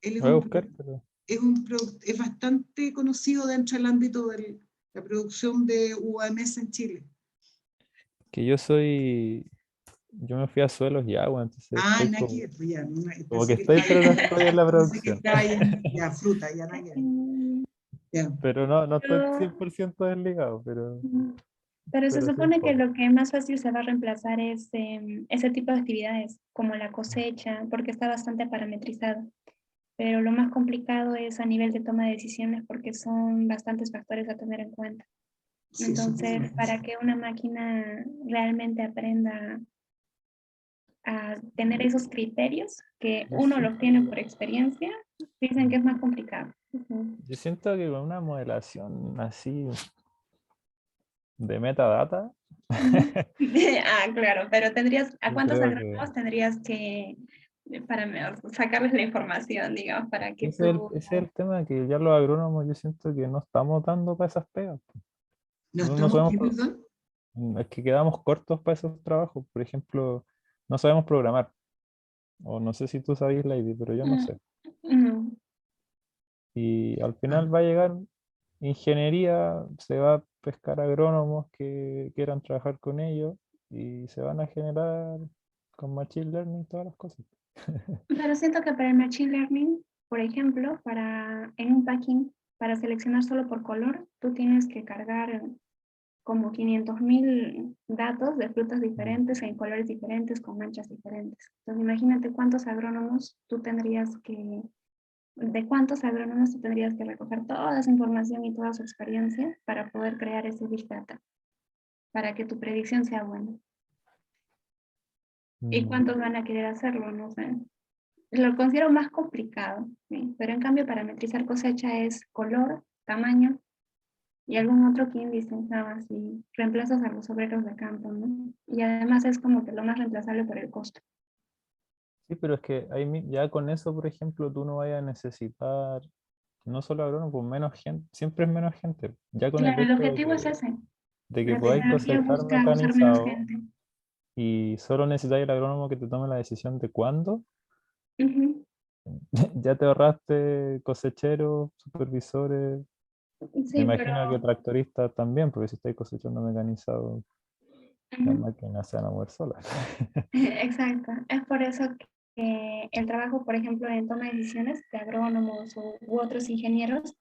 Él Voy a buscar, pero... es bastante conocido dentro del ámbito de la producción de UAMs en Chile. Que yo me fui a suelos y agua, entonces Ah, estoy nada que ver, pues ya, no, como pensé que que estoy, pero no estaba estoy en la pensé que producción. estaba ya fruta, ya nada que ver. Ya. Pero no estoy Pero, 100% desligado, pero pero se sí un supone que poco. lo que más fácil se va a reemplazar es ese tipo de actividades, como la cosecha, porque está bastante parametrizado. Pero lo más complicado es a nivel de toma de decisiones porque son bastantes factores a tener en cuenta. Sí, Entonces, para que una máquina realmente aprenda a tener esos criterios, que Yo uno los siento, tiene por experiencia, dicen que es más complicado. Ujú. yo siento que con una modelación así de metadata, Ujú. Ah, claro, pero ¿a yo cuántos creo que agrónomos tendrías que, sacarles la información, digamos, para que tú... ese es el tema, que ya los agrónomos yo siento que no estamos dando para esas pegas. ¿No No estamos sabemos, aquí, perdón? es que quedamos cortos para esos trabajos. Por ejemplo, no sabemos programar. O no sé si tú sabes, Lady, pero yo no Mm, sé. no. Y al Ah, final va a llegar ingeniería, se va a pescar agrónomos que quieran trabajar con ellos y se van a generar con Machine Learning todas las cosas. Pero siento que para el Machine Learning, por ejemplo, en un packing, para seleccionar solo por color, tú tienes que cargar como 500.000 datos de frutas diferentes, en colores diferentes, con manchas diferentes. Entonces, imagínate de cuántos agrónomos tú tendrías que recoger toda esa información y toda su experiencia para poder crear ese Big Data, para que tu predicción sea buena. ¿Y Mm, cuántos van a querer hacerlo? No sé. Lo considero más complicado, ¿sí? Pero en cambio parametrizar cosecha es color, tamaño y algún otro que índice, nada más, y reemplazas a los obreros de campo, ¿no? Y además es como que lo más reemplazable por el costo. Sí, pero es que ahí ya con eso, por ejemplo, tú no vayas a necesitar no solo agrónomos, pues menos gente, siempre es menos gente. Ya con el Claro, el hecho objetivo es ese. de que La podáis tecnología cosechar busca usar menos mecanizado gente. y solo necesitáis el agrónomo que te tome la decisión de cuándo, Ujú. ya te ahorraste cosecheros, supervisores, me Sí, pero imagino que tractoristas también, porque si estáis cosechando mecanizado, las ujú. máquinas se van a mover solas. Exacto. Es por eso que el trabajo, por ejemplo, en toma de decisiones de agrónomos u otros ingenieros